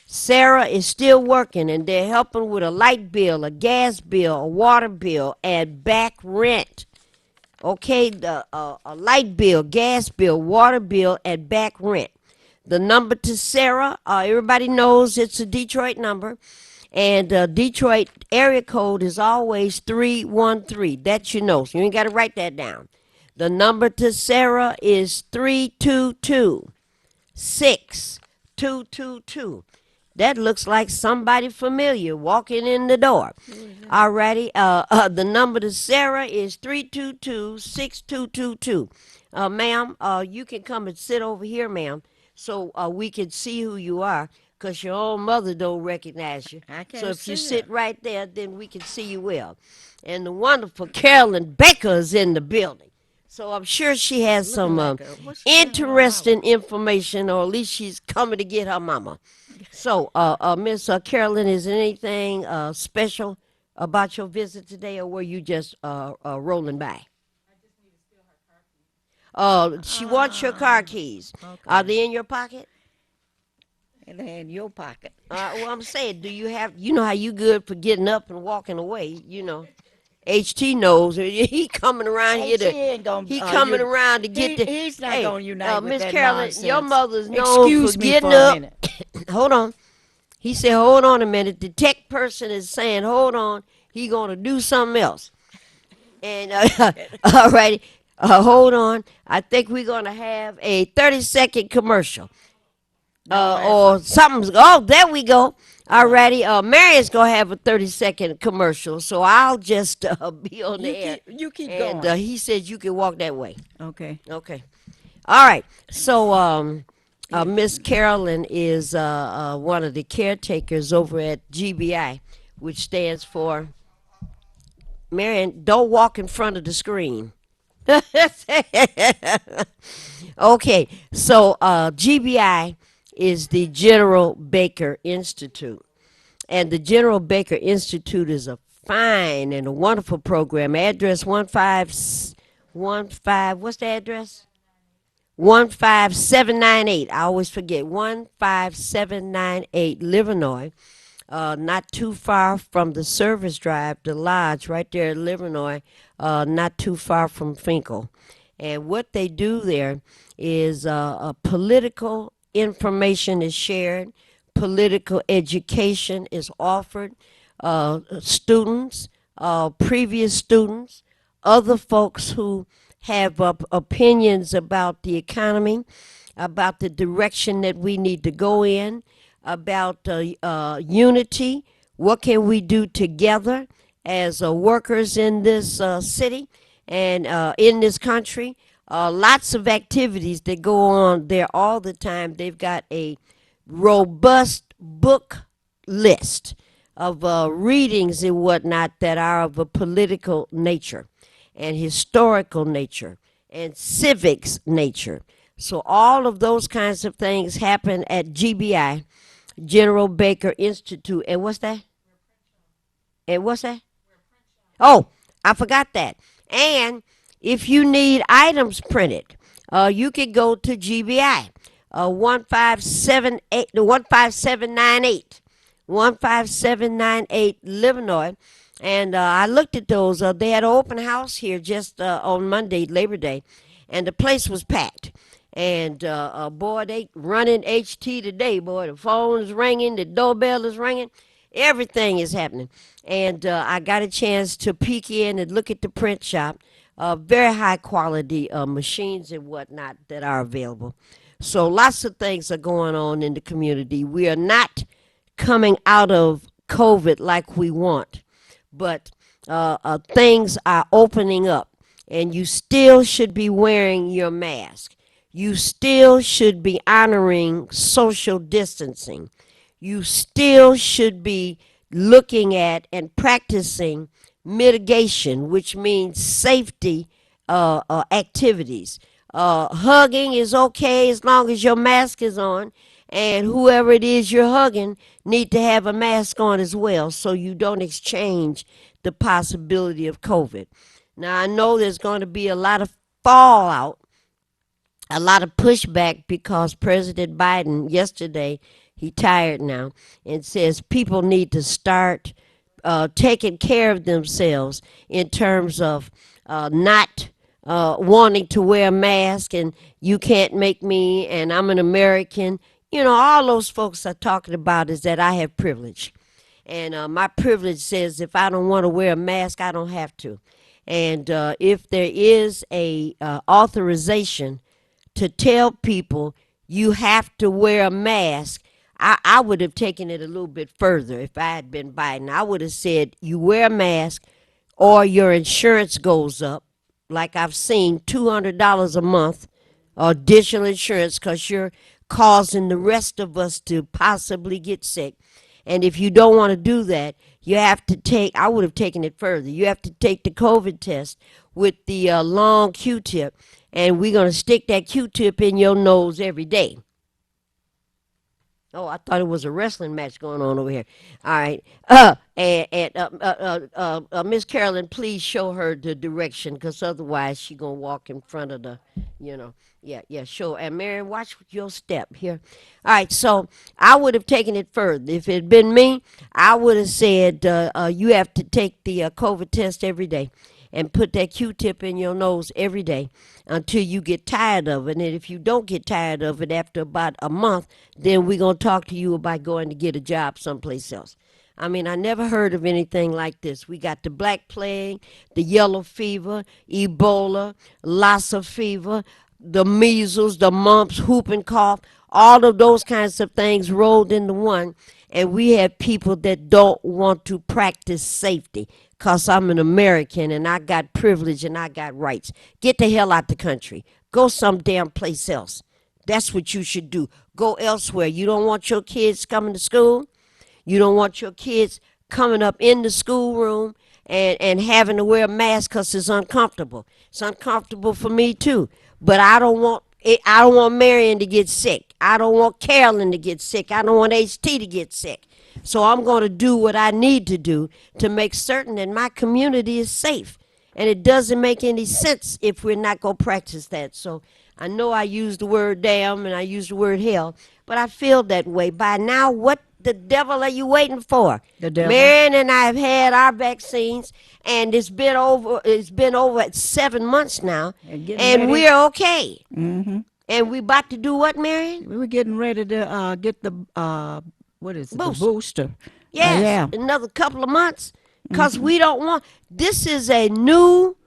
[SPEAKER 5] Sarah is still working, and they're helping with a light bill, a gas bill, a water bill, and back rent. Okay, a light bill, gas bill, water bill, and back rent. The number to Sarah, everybody knows it's a Detroit number, and Detroit area code is always 313. That you know, so you ain't got to write that down. The number to Sarah is 322-6222. That looks like somebody familiar walking in the door. All righty. The number to Sarah is 322-6222. Ma'am, you can come and sit over here, ma'am, so we can see who you are, because your own mother don't recognize you.
[SPEAKER 7] I can't
[SPEAKER 5] So if you
[SPEAKER 7] see
[SPEAKER 5] sit
[SPEAKER 7] her.
[SPEAKER 5] right there, then we can see you well. And the wonderful Carolyn Baker is in the building. So I'm sure she has some
[SPEAKER 7] like a- what's she doing around
[SPEAKER 5] interesting information, or at least she's coming to get her mama. So, Miss Carolyn, is there anything special about your visit today, or were you just rolling by? She wants your car keys. Are they in your pocket?
[SPEAKER 7] And they're in your pocket.
[SPEAKER 5] Well, I'm saying, do you have, you know how you good for getting up and walking away, you know. HT knows he coming around here to
[SPEAKER 7] HT ain't gonna,
[SPEAKER 5] he coming
[SPEAKER 7] you-
[SPEAKER 5] around to get the.
[SPEAKER 7] he's not
[SPEAKER 5] hey,
[SPEAKER 7] gonna unite with
[SPEAKER 5] Miss
[SPEAKER 7] that
[SPEAKER 5] Carolyn,
[SPEAKER 7] nonsense.
[SPEAKER 5] your mother's known
[SPEAKER 7] Excuse
[SPEAKER 5] for
[SPEAKER 7] me
[SPEAKER 5] getting
[SPEAKER 7] for a
[SPEAKER 5] up.
[SPEAKER 7] minute.
[SPEAKER 5] Hold on. He said, hold on a minute. The tech person is saying, hold on. He gonna do something else. And all righty, hold on. I think we're gonna have a 30-second commercial. Or something's. Oh, there we go. Alrighty, Marion's gonna have a 30-second commercial, so I'll just be on the air.
[SPEAKER 7] You keep
[SPEAKER 5] And
[SPEAKER 7] going.
[SPEAKER 5] he said you can walk that way.
[SPEAKER 7] Okay.
[SPEAKER 5] Okay. All right. So, Miss Carolyn is one of the caretakers over at GBI, which stands for. Marion, don't walk in front of the screen. Okay. So, GBI is the General Baker Institute. And the General Baker Institute is a fine and a wonderful program. Address 1515, what's the address? 15798. I always forget. 15798 Livernois. Not too far from the Service Drive, the lodge right there at Livernois, not too far from Finkel. And what they do there is a political information is shared, political education is offered, students, previous students, other folks who have opinions about the economy, about the direction that we need to go in, about unity, what can we do together as workers in this city and in this country. Lots of activities that go on there all the time. They've got a robust book list of readings and whatnot that are of a political nature and historical nature and civics nature. So all of those kinds of things happen at GBI, General Baker Institute. And what's that? And what's that? Oh, I forgot that. And if you need items printed, you can go to GBI, 15798, 15798 Livernois. And I looked at those. They had an open house here just on Monday, Labor Day, and the place was packed. And boy, they running HT today, boy. The phone is ringing, the doorbell is ringing, everything is happening. And I got a chance to peek in and look at the print shop. Very high quality machines and whatnot that are available. So lots of things are going on in the community. We are not coming out of COVID like we want, but things are opening up, and you still should be wearing your mask. You still should be honoring social distancing. You still should be looking at and practicing mitigation, which means safety activities. Hugging is okay as long as your mask is on, and whoever it is you're hugging need to have a mask on as well, so you don't exchange the possibility of COVID. Now, I know there's going to be a lot of fallout, a lot of pushback, because President Biden yesterday, he tired now, and says people need to start taking care of themselves in terms of not wanting to wear a mask, and you can't make me, and I'm an American. You know, all those folks are talking about is that I have privilege. And my privilege says if I don't want to wear a mask, I don't have to. And if there is a authorization to tell people you have to wear a mask, I would have taken it a little bit further if I had been Biden. I would have said you wear a mask or your insurance goes up. Like I've seen $200 a month additional insurance because you're causing the rest of us to possibly get sick. And if you don't want to do that, you have to take, I would have taken it further. You have to take the COVID test with the long Q-tip, and we're going to stick that Q-tip in your nose every day. Oh, I thought it was a wrestling match going on over here. All right. Miss Carolyn, please show her the direction, because otherwise she's going to walk in front of the, show. And Marion, watch your step here. All right, so I would have taken it further. If it had been me, I would have said you have to take the COVID test every day and put that Q-tip in your nose every day until you get tired of it. And if you don't get tired of it after about a month, then we're going to talk to you about going to get a job someplace else. I mean, I never heard of anything like this. We got the Black Plague, the yellow fever, Ebola, Lassa fever, the measles, the mumps, whooping cough, all of those kinds of things rolled into one. And we have people that don't want to practice safety. Because I'm an American and I got privilege and I got rights. Get the hell out the country. Go some damn place else. That's what you should do. Go elsewhere. You don't want your kids coming to school. You don't want your kids coming up in the schoolroom and having to wear a mask because it's uncomfortable. It's uncomfortable for me too. But I don't want Marion to get sick. I don't want Carolyn to get sick. I don't want HT to get sick. So I'm going to do what I need to do to make certain that my community is safe. And it doesn't make any sense if we're not going to practice that. So I know I used the word damn and I used the word hell, but I feel that way. By now, what the devil are you waiting for?
[SPEAKER 7] The devil.
[SPEAKER 5] Marion and I have had our vaccines, and it's been over 7 months now, and we're okay.
[SPEAKER 7] Mm-hmm.
[SPEAKER 5] And we about to do what, Marion?
[SPEAKER 7] We were getting ready to get the what is it?
[SPEAKER 5] Boost.
[SPEAKER 7] The booster.
[SPEAKER 5] Yes,
[SPEAKER 7] yeah.
[SPEAKER 5] Another couple of months, because we don't want. This is a new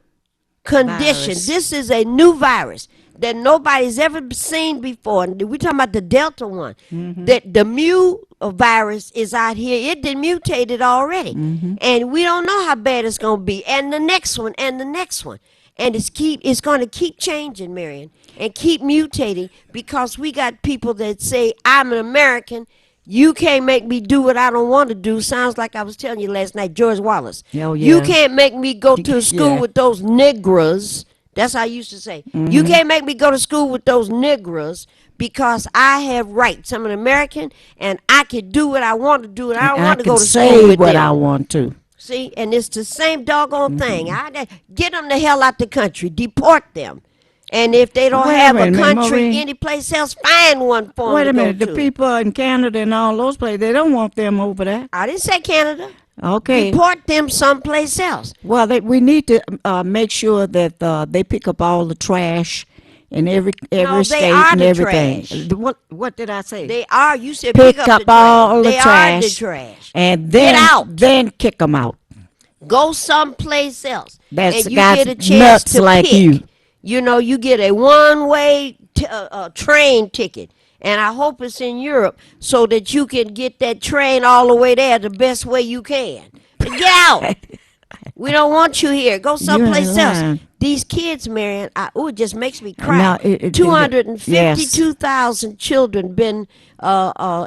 [SPEAKER 5] condition.
[SPEAKER 7] Virus.
[SPEAKER 5] This is a new virus that nobody's ever seen before. And we're talking about the Delta one. That the Mu virus is out here. It done mutated already, and we don't know how bad it's going to be. And the next one, and the next one. And it's going to keep changing, Marion, and keep mutating, because we got people that say, I'm an American. You can't make me do what I don't want to do. Sounds like I was telling you last night, George Wallace.
[SPEAKER 7] Oh, yeah.
[SPEAKER 5] You can't make me go to school with those niggers. That's how I used to say. You can't make me go to school with those niggers, because I have rights. I'm an American, and I can do what I want to do, and I don't want to go to school
[SPEAKER 7] say
[SPEAKER 5] with
[SPEAKER 7] what
[SPEAKER 5] them.
[SPEAKER 7] I want to.
[SPEAKER 5] See, and it's the same doggone thing. Get them the hell out the country. Deport them. And if they don't have a country anyplace else, find one for them.
[SPEAKER 7] Wait a minute.
[SPEAKER 5] To
[SPEAKER 7] The people in Canada and all those places, they don't want them over there.
[SPEAKER 5] I didn't say Canada.
[SPEAKER 7] Okay.
[SPEAKER 5] Deport them someplace else.
[SPEAKER 7] Well, we need to make sure that they pick up all the trash in every state and everything.
[SPEAKER 5] Trash.
[SPEAKER 7] What did I say?
[SPEAKER 5] They are. You said
[SPEAKER 7] pick
[SPEAKER 5] up
[SPEAKER 7] up
[SPEAKER 5] the
[SPEAKER 7] all
[SPEAKER 5] trash.
[SPEAKER 7] the
[SPEAKER 5] They
[SPEAKER 7] trash.
[SPEAKER 5] are the trash.
[SPEAKER 7] And then
[SPEAKER 5] Get out.
[SPEAKER 7] Then kick them out.
[SPEAKER 5] Go someplace else.
[SPEAKER 7] That's
[SPEAKER 5] and you
[SPEAKER 7] got
[SPEAKER 5] get a chance
[SPEAKER 7] nuts
[SPEAKER 5] to
[SPEAKER 7] like
[SPEAKER 5] pick.
[SPEAKER 7] you.
[SPEAKER 5] You know, you get a one-way train ticket. And I hope it's in Europe so that you can get that train all the way there the best way you can. But get out. We don't want you here. Go someplace else. These kids, Marion, it just makes me cry.
[SPEAKER 7] Now,
[SPEAKER 5] 252,000 children been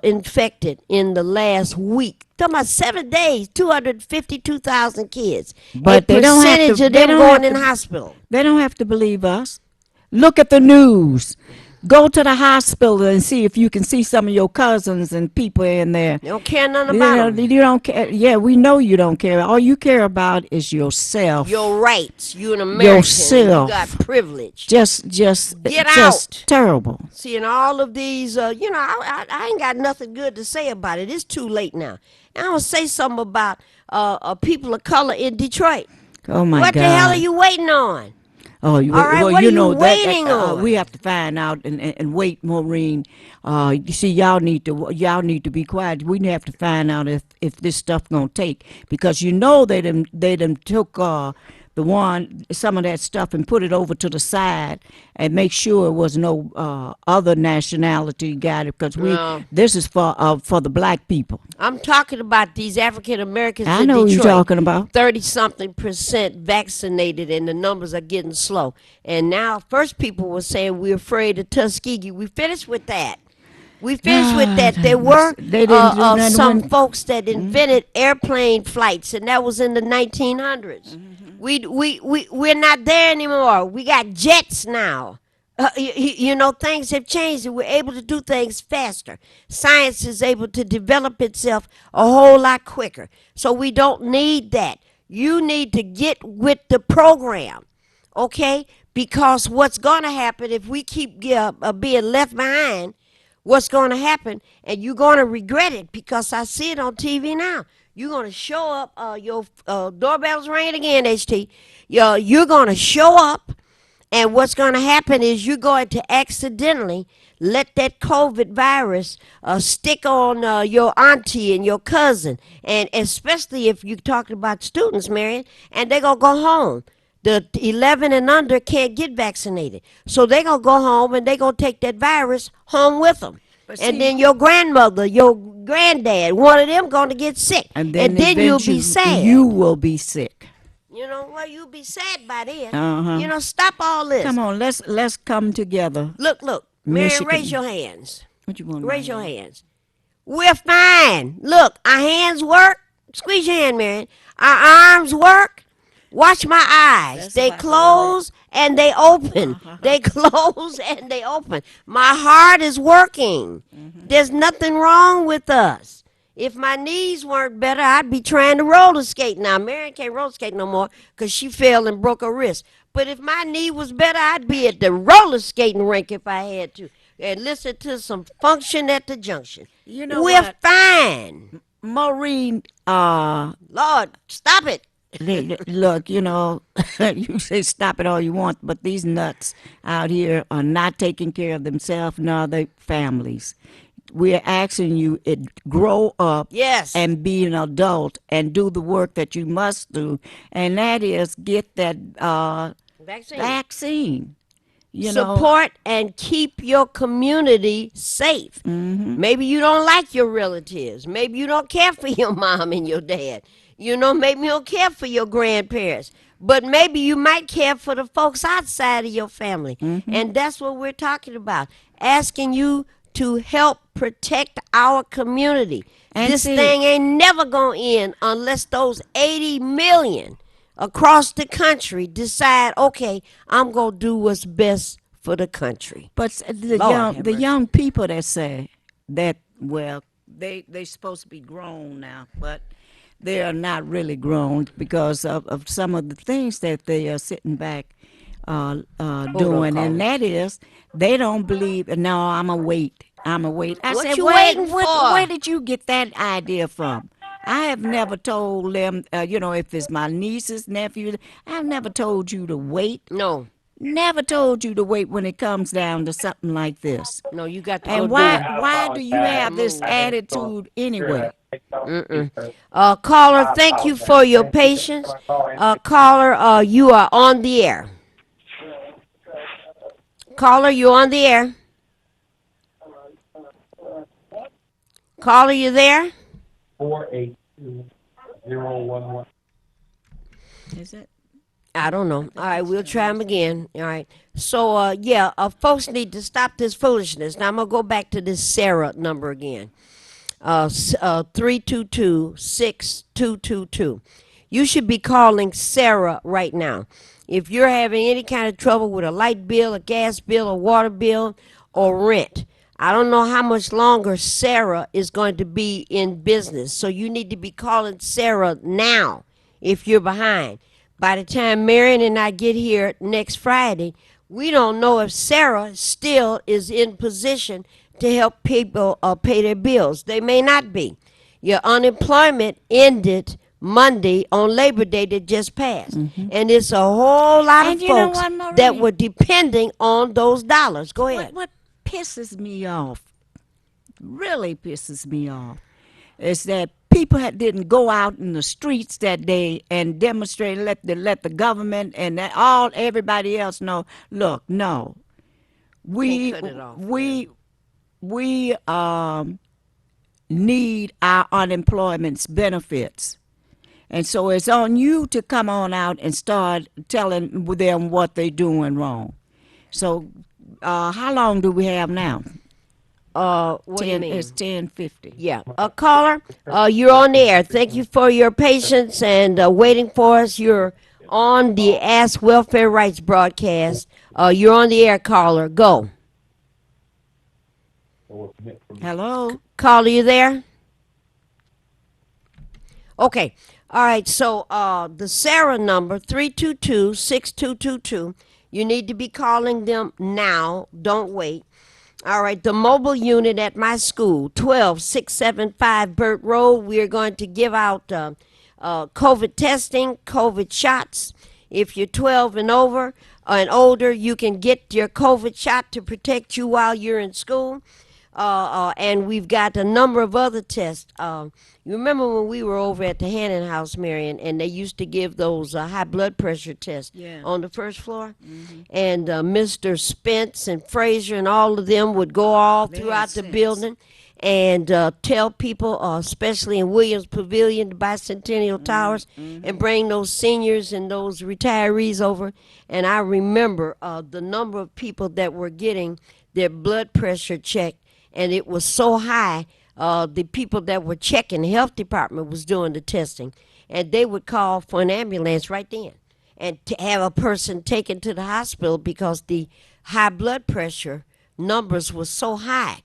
[SPEAKER 5] infected in the last week. Talking about 7 days, 252,000 kids.
[SPEAKER 7] But
[SPEAKER 5] a
[SPEAKER 7] they don't have
[SPEAKER 5] percentage
[SPEAKER 7] to,
[SPEAKER 5] of them going in hospital.
[SPEAKER 7] They don't have to believe us. Look at the news. Go to the hospital and see if you can see some of your cousins and people in there.
[SPEAKER 5] You don't care nothing about them.
[SPEAKER 7] You don't care. Yeah, we know you don't care. All you care about is yourself.
[SPEAKER 5] Your rights. You an American.
[SPEAKER 7] Yourself.
[SPEAKER 5] You got privilege.
[SPEAKER 7] Just
[SPEAKER 5] get
[SPEAKER 7] out. Terrible.
[SPEAKER 5] See, and all of these, I ain't got nothing good to say about it. It's too late now. And I'm going to say something about people of color in Detroit.
[SPEAKER 7] Oh, my God.
[SPEAKER 5] What the hell are you waiting on?
[SPEAKER 7] Oh,
[SPEAKER 5] all right,
[SPEAKER 7] well,
[SPEAKER 5] what
[SPEAKER 7] you
[SPEAKER 5] are
[SPEAKER 7] know
[SPEAKER 5] you waiting on?
[SPEAKER 7] We have to find out and wait, Maureen. You see, y'all need to be quiet. We have to find out if this stuff gonna take, because you know they done took some of that stuff and put it over to the side and make sure it was no other nationality got it, because
[SPEAKER 5] No.
[SPEAKER 7] this is for the black people.
[SPEAKER 5] I'm talking about these African Americans
[SPEAKER 7] I
[SPEAKER 5] in
[SPEAKER 7] know who
[SPEAKER 5] Detroit.
[SPEAKER 7] you're talking about.
[SPEAKER 5] 30-something% vaccinated, and the numbers are getting slow. And now, first people were saying we're afraid of Tuskegee. We finished with that. We finished with that. There were
[SPEAKER 7] They didn't do nothing
[SPEAKER 5] some
[SPEAKER 7] when-
[SPEAKER 5] folks that invented airplane flights, and that was in the 1900s. We're not there anymore. We got jets now. You know, things have changed, and we're able to do things faster. Science is able to develop itself a whole lot quicker. So we don't need that. You need to get with the program, okay? Because what's going to happen if we keep being left behind, what's going to happen, and you're going to regret it, because I see it on TV now. You're going to show up, your doorbell's ringing again, HT. You're going to show up, and what's going to happen is you're going to accidentally let that COVID virus stick on your auntie and your cousin, and especially if you're talking about students, Marion, and they're going to go home. The 11 and under can't get vaccinated. So they're going to go home and they're going to take that virus home with them. And then your grandmother, your granddad, one of them going to get sick.
[SPEAKER 7] And then
[SPEAKER 5] you'll be sad.
[SPEAKER 7] You will be sick.
[SPEAKER 5] You know, well, you'll be sad by then.
[SPEAKER 7] Uh-huh.
[SPEAKER 5] You know, stop all this.
[SPEAKER 7] Come on, let's come together.
[SPEAKER 5] Look. Mary,
[SPEAKER 7] Michigan.
[SPEAKER 5] raise your hands.
[SPEAKER 7] What you want?
[SPEAKER 5] Raise your hands. We're fine. Look, our hands work. Squeeze your hand, Marion. Our arms work. Watch my eyes. They close and they open. They close and they open. My heart is working. There's nothing wrong with us. If my knees weren't better, I'd be trying to roller skate now. Marion can't roller skate no more because she fell and broke her wrist. But if my knee was better, I'd be at the roller skating rink if I had to and listen to some Function at the Junction.
[SPEAKER 7] You know
[SPEAKER 5] We're
[SPEAKER 7] what?
[SPEAKER 5] fine.
[SPEAKER 7] Maureen,
[SPEAKER 5] Lord, stop it.
[SPEAKER 7] look, you know, you say stop it all you want, but these nuts out here are not taking care of themselves nor their families. We're asking you to grow up
[SPEAKER 5] Yes.
[SPEAKER 7] and be an adult and do the work that you must do, and that is get that vaccine. You know,
[SPEAKER 5] Support and keep your community safe. Maybe you don't like your relatives. Maybe you don't care for your mom and your dad. You know, maybe you don't care for your grandparents. But maybe you might care for the folks outside of your family. And that's what we're talking about. Asking you to help protect our community.
[SPEAKER 7] And
[SPEAKER 5] this
[SPEAKER 7] see-
[SPEAKER 5] thing ain't never going to end unless those 80 million across the country decide, okay, I'm going to do what's best for the country.
[SPEAKER 7] but the
[SPEAKER 5] Lord
[SPEAKER 7] young
[SPEAKER 5] have
[SPEAKER 7] the
[SPEAKER 5] mercy.
[SPEAKER 7] young people that say that, well, they supposed to be grown now, but they are not really grown because of some of the things that they are sitting back doing, and that is they don't believe. No, I'ma wait. I
[SPEAKER 5] What
[SPEAKER 7] said,
[SPEAKER 5] you
[SPEAKER 7] wait,
[SPEAKER 5] waiting
[SPEAKER 7] what,
[SPEAKER 5] for?
[SPEAKER 7] where did you get that idea from? I have never told them, you know, if it's my nieces, nephews, I've never told you to wait.
[SPEAKER 5] No,
[SPEAKER 7] Never told you to wait when it comes down to something like this.
[SPEAKER 5] no, you got to
[SPEAKER 7] And
[SPEAKER 5] go
[SPEAKER 7] why do you have this attitude anyway?
[SPEAKER 5] Caller, thank you for your patience. Caller, you are on the air. Caller, you're on the air. Caller, you there?
[SPEAKER 11] 482-011.
[SPEAKER 7] Is it?
[SPEAKER 5] I don't know. All right, we'll try them again. All right. So, folks need to stop this foolishness. Now, I'm going to go back to this Sarah number again. 322-6222. You should be calling Sarah right now. If you're having any kind of trouble with a light bill, a gas bill, a water bill, or rent, I don't know how much longer Sarah is going to be in business. So you need to be calling Sarah now if you're behind. By the time Marion and I get here next Friday, we don't know if Sarah still is in position to help people pay their bills. They may not be. Your unemployment ended Monday on Labor Day that just passed. And it's a whole lot
[SPEAKER 7] And
[SPEAKER 5] of
[SPEAKER 7] you know
[SPEAKER 5] folks
[SPEAKER 7] what, Maureen?
[SPEAKER 5] that were depending on those dollars. Go ahead.
[SPEAKER 7] What pisses me off, really pisses me off, is that people didn't go out in the streets that day and demonstrate, let the government and everybody else know. Look, no, we
[SPEAKER 5] Can't cut it off.
[SPEAKER 7] we need our unemployment benefits. And so it's on you to come on out and start telling them what they're doing wrong. So how long do we have now?
[SPEAKER 5] What do you mean?
[SPEAKER 7] It's 10:50.
[SPEAKER 5] Yeah. Caller, you're on the air. Thank you for your patience and waiting for us. You're on the Ask Welfare Rights broadcast. You're on the air, caller. Go.
[SPEAKER 7] Hello?
[SPEAKER 5] Caller, you there? Okay. All right. So the Sarah number, 322-6222. You need to be calling them now. Don't wait. All right, the mobile unit at my school, 12675 Burt Road. We are going to give out COVID testing, COVID shots. If you're 12 and over and older, you can get your COVID shot to protect you while you're in school. And we've got a number of other tests. You remember when we were over at the Hannon House, Marion, and they used to give those high blood pressure tests on the first floor? Mm-hmm. And Mr. Spence and Fraser and all of them would go all throughout the building and tell people, especially in Williams Pavilion, the Bicentennial Towers, and bring those seniors and those retirees over. And I remember the number of people that were getting their blood pressure checked, and it was so high. The people that were checking, the health department was doing the testing, and they would call for an ambulance right then and to have a person taken to the hospital because the high blood pressure numbers was so high.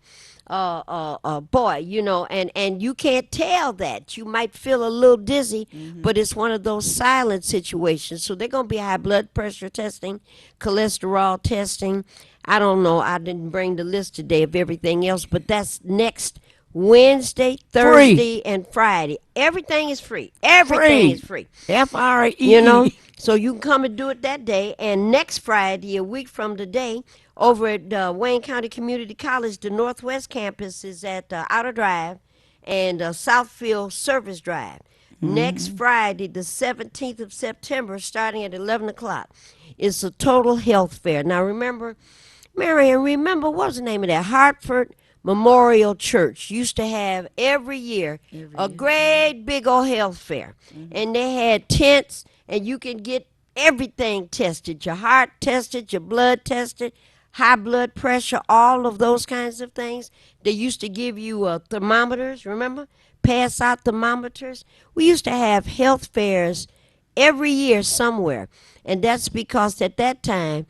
[SPEAKER 5] Boy, you know, and you can't tell that. You might feel a little dizzy, but it's one of those silent situations. So they're going to be high blood pressure testing, cholesterol testing. I don't know. I didn't bring the list today of everything else, but that's next Wednesday, Thursday, and Friday. Everything is free. Everything is free.
[SPEAKER 7] F-R-E-E.
[SPEAKER 5] You know, so you can come and do it that day. And next Friday, a week from today, over at Wayne County Community College, the Northwest Campus is at Outer Drive and Southfield Service Drive. Next Friday, the 17th of September, starting at 11 o'clock, is a total health fair. Now, remember, Marion, what was the name of that? Hartford Memorial Church used to have every year a great big old health fair. And they had tents, and you can get everything tested, your heart tested, your blood tested, high blood pressure, all of those kinds of things. They used to give you thermometers, remember? Pass out thermometers. We used to have health fairs every year somewhere. And that's because at that time,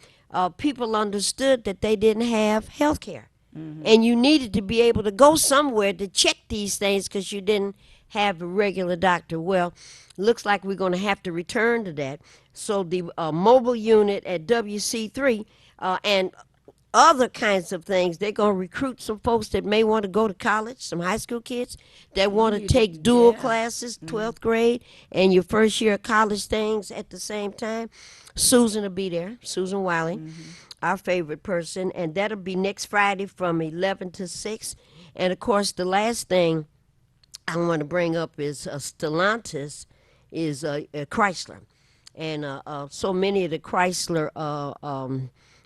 [SPEAKER 5] people understood that they didn't have health care. And you needed to be able to go somewhere to check these things because you didn't have a regular doctor. Well, looks like we're going to have to return to that. So the mobile unit at WC3 and other kinds of things, they're going to recruit some folks that may want to go to college, some high school kids that want to take dual classes, 12th grade, and your first year of college things at the same time. Susan will be there, Susan Wiley. Our favorite person, and that'll be next Friday from 11 to 6. And, of course, the last thing I want to bring up is Stellantis is Chrysler. And so many of the Chrysler,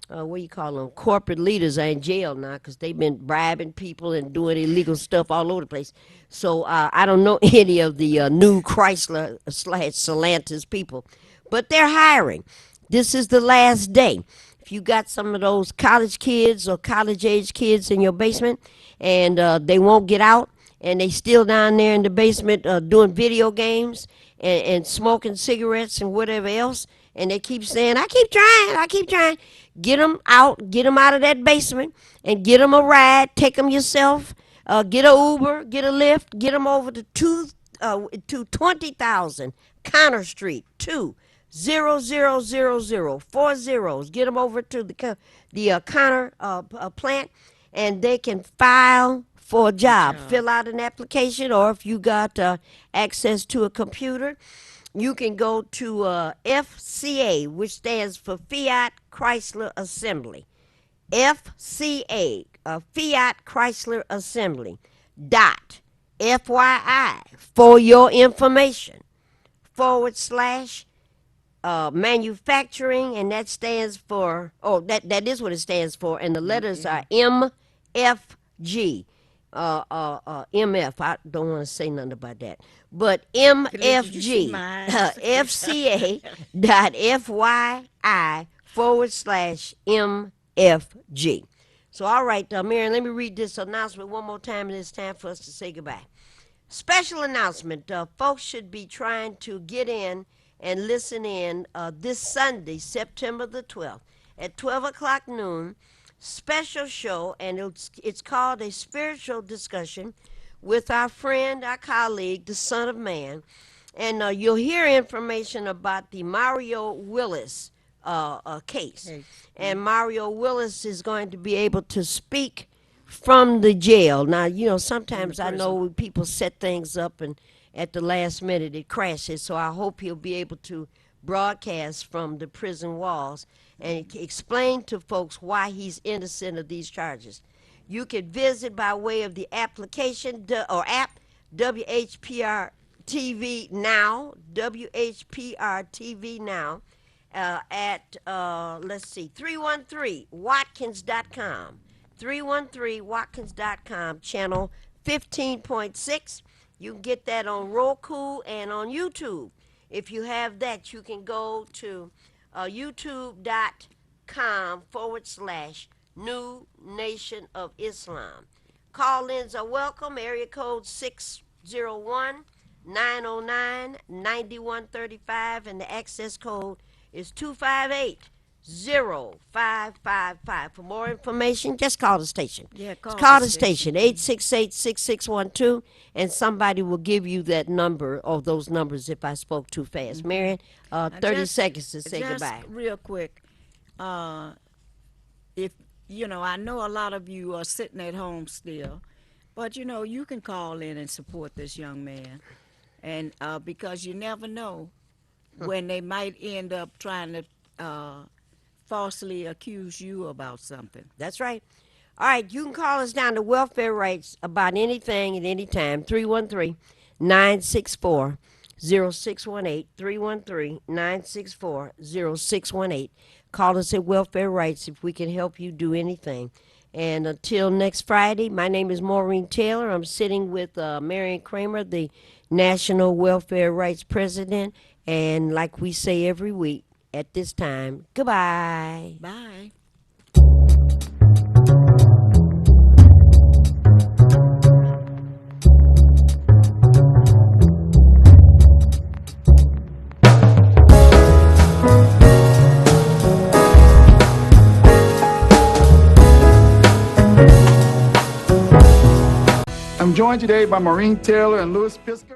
[SPEAKER 5] what do you call them, corporate leaders are in jail now because they've been bribing people and doing illegal stuff all over the place. So I don't know any of the new Chrysler / Stellantis people, but they're hiring. This is the last day. If you got some of those college kids or college-age kids in your basement and they won't get out and they still down there in the basement doing video games and smoking cigarettes and whatever else, and they keep saying, I keep trying, get them out of that basement and get them a ride, take them yourself, get a Uber, get a Lyft, get them over to 20,000 Connor Street, 20000, 4 zeros. Get them over to the Connor plant, and they can file for a job. Fill out an application, or if you got access to a computer, you can go to FCA, which stands for Fiat Chrysler Assembly. FCA, Fiat Chrysler Assembly. FYI, for your information, / manufacturing, and that stands for, that is what it stands for, and the letters are MFG. MF, I don't want to say nothing about that, but MFG, FCA.FYI / MFG. So, all right, Marion, let me read this announcement one more time, and it's time for us to say goodbye. Special announcement, folks should be trying to get in and listen in this Sunday, September the 12th, at 12 o'clock noon, special show, and it's called A Spiritual Discussion with our friend, our colleague, the Son of Man. And you'll hear information about the Mario Willis case. And Mario Willis is going to be able to speak from the jail. Now, sometimes I know people set things up and at the last minute it crashes, so I hope he'll be able to broadcast from the prison walls and explain to folks why he's innocent of these charges. You can visit by way of the application or app WHPR TV Now, WHPR TV Now, at, 313watkins.com. 313watkins.com, channel 15.6. You can get that on Roku and on YouTube. If you have that, you can go to youtube.com / New Nation of Islam. Call-ins are welcome. Area code 601-909-9135, and the access code is 258-0555. For more information, just call the station.
[SPEAKER 7] Yeah,
[SPEAKER 5] call the station, 868-6612, and somebody will give you that number or those numbers if I spoke too fast. Marion, 30 seconds to say goodbye.
[SPEAKER 7] Real quick, if I know a lot of you are sitting at home still, but you can call in and support this young man, and because you never know when they might end up trying to falsely accuse you about something.
[SPEAKER 5] That's right. All right, you can call us down to welfare rights about anything at any time. 313-964-0618. 313-964-0618. Call us at welfare rights if we can help you do anything. And until next Friday, my name is Maureen Taylor. I'm sitting with Marion Kramer, the National Welfare Rights President. And like we say every week at this time, goodbye.
[SPEAKER 7] Bye.
[SPEAKER 4] I'm joined today by Maureen Taylor and Louis Pisker.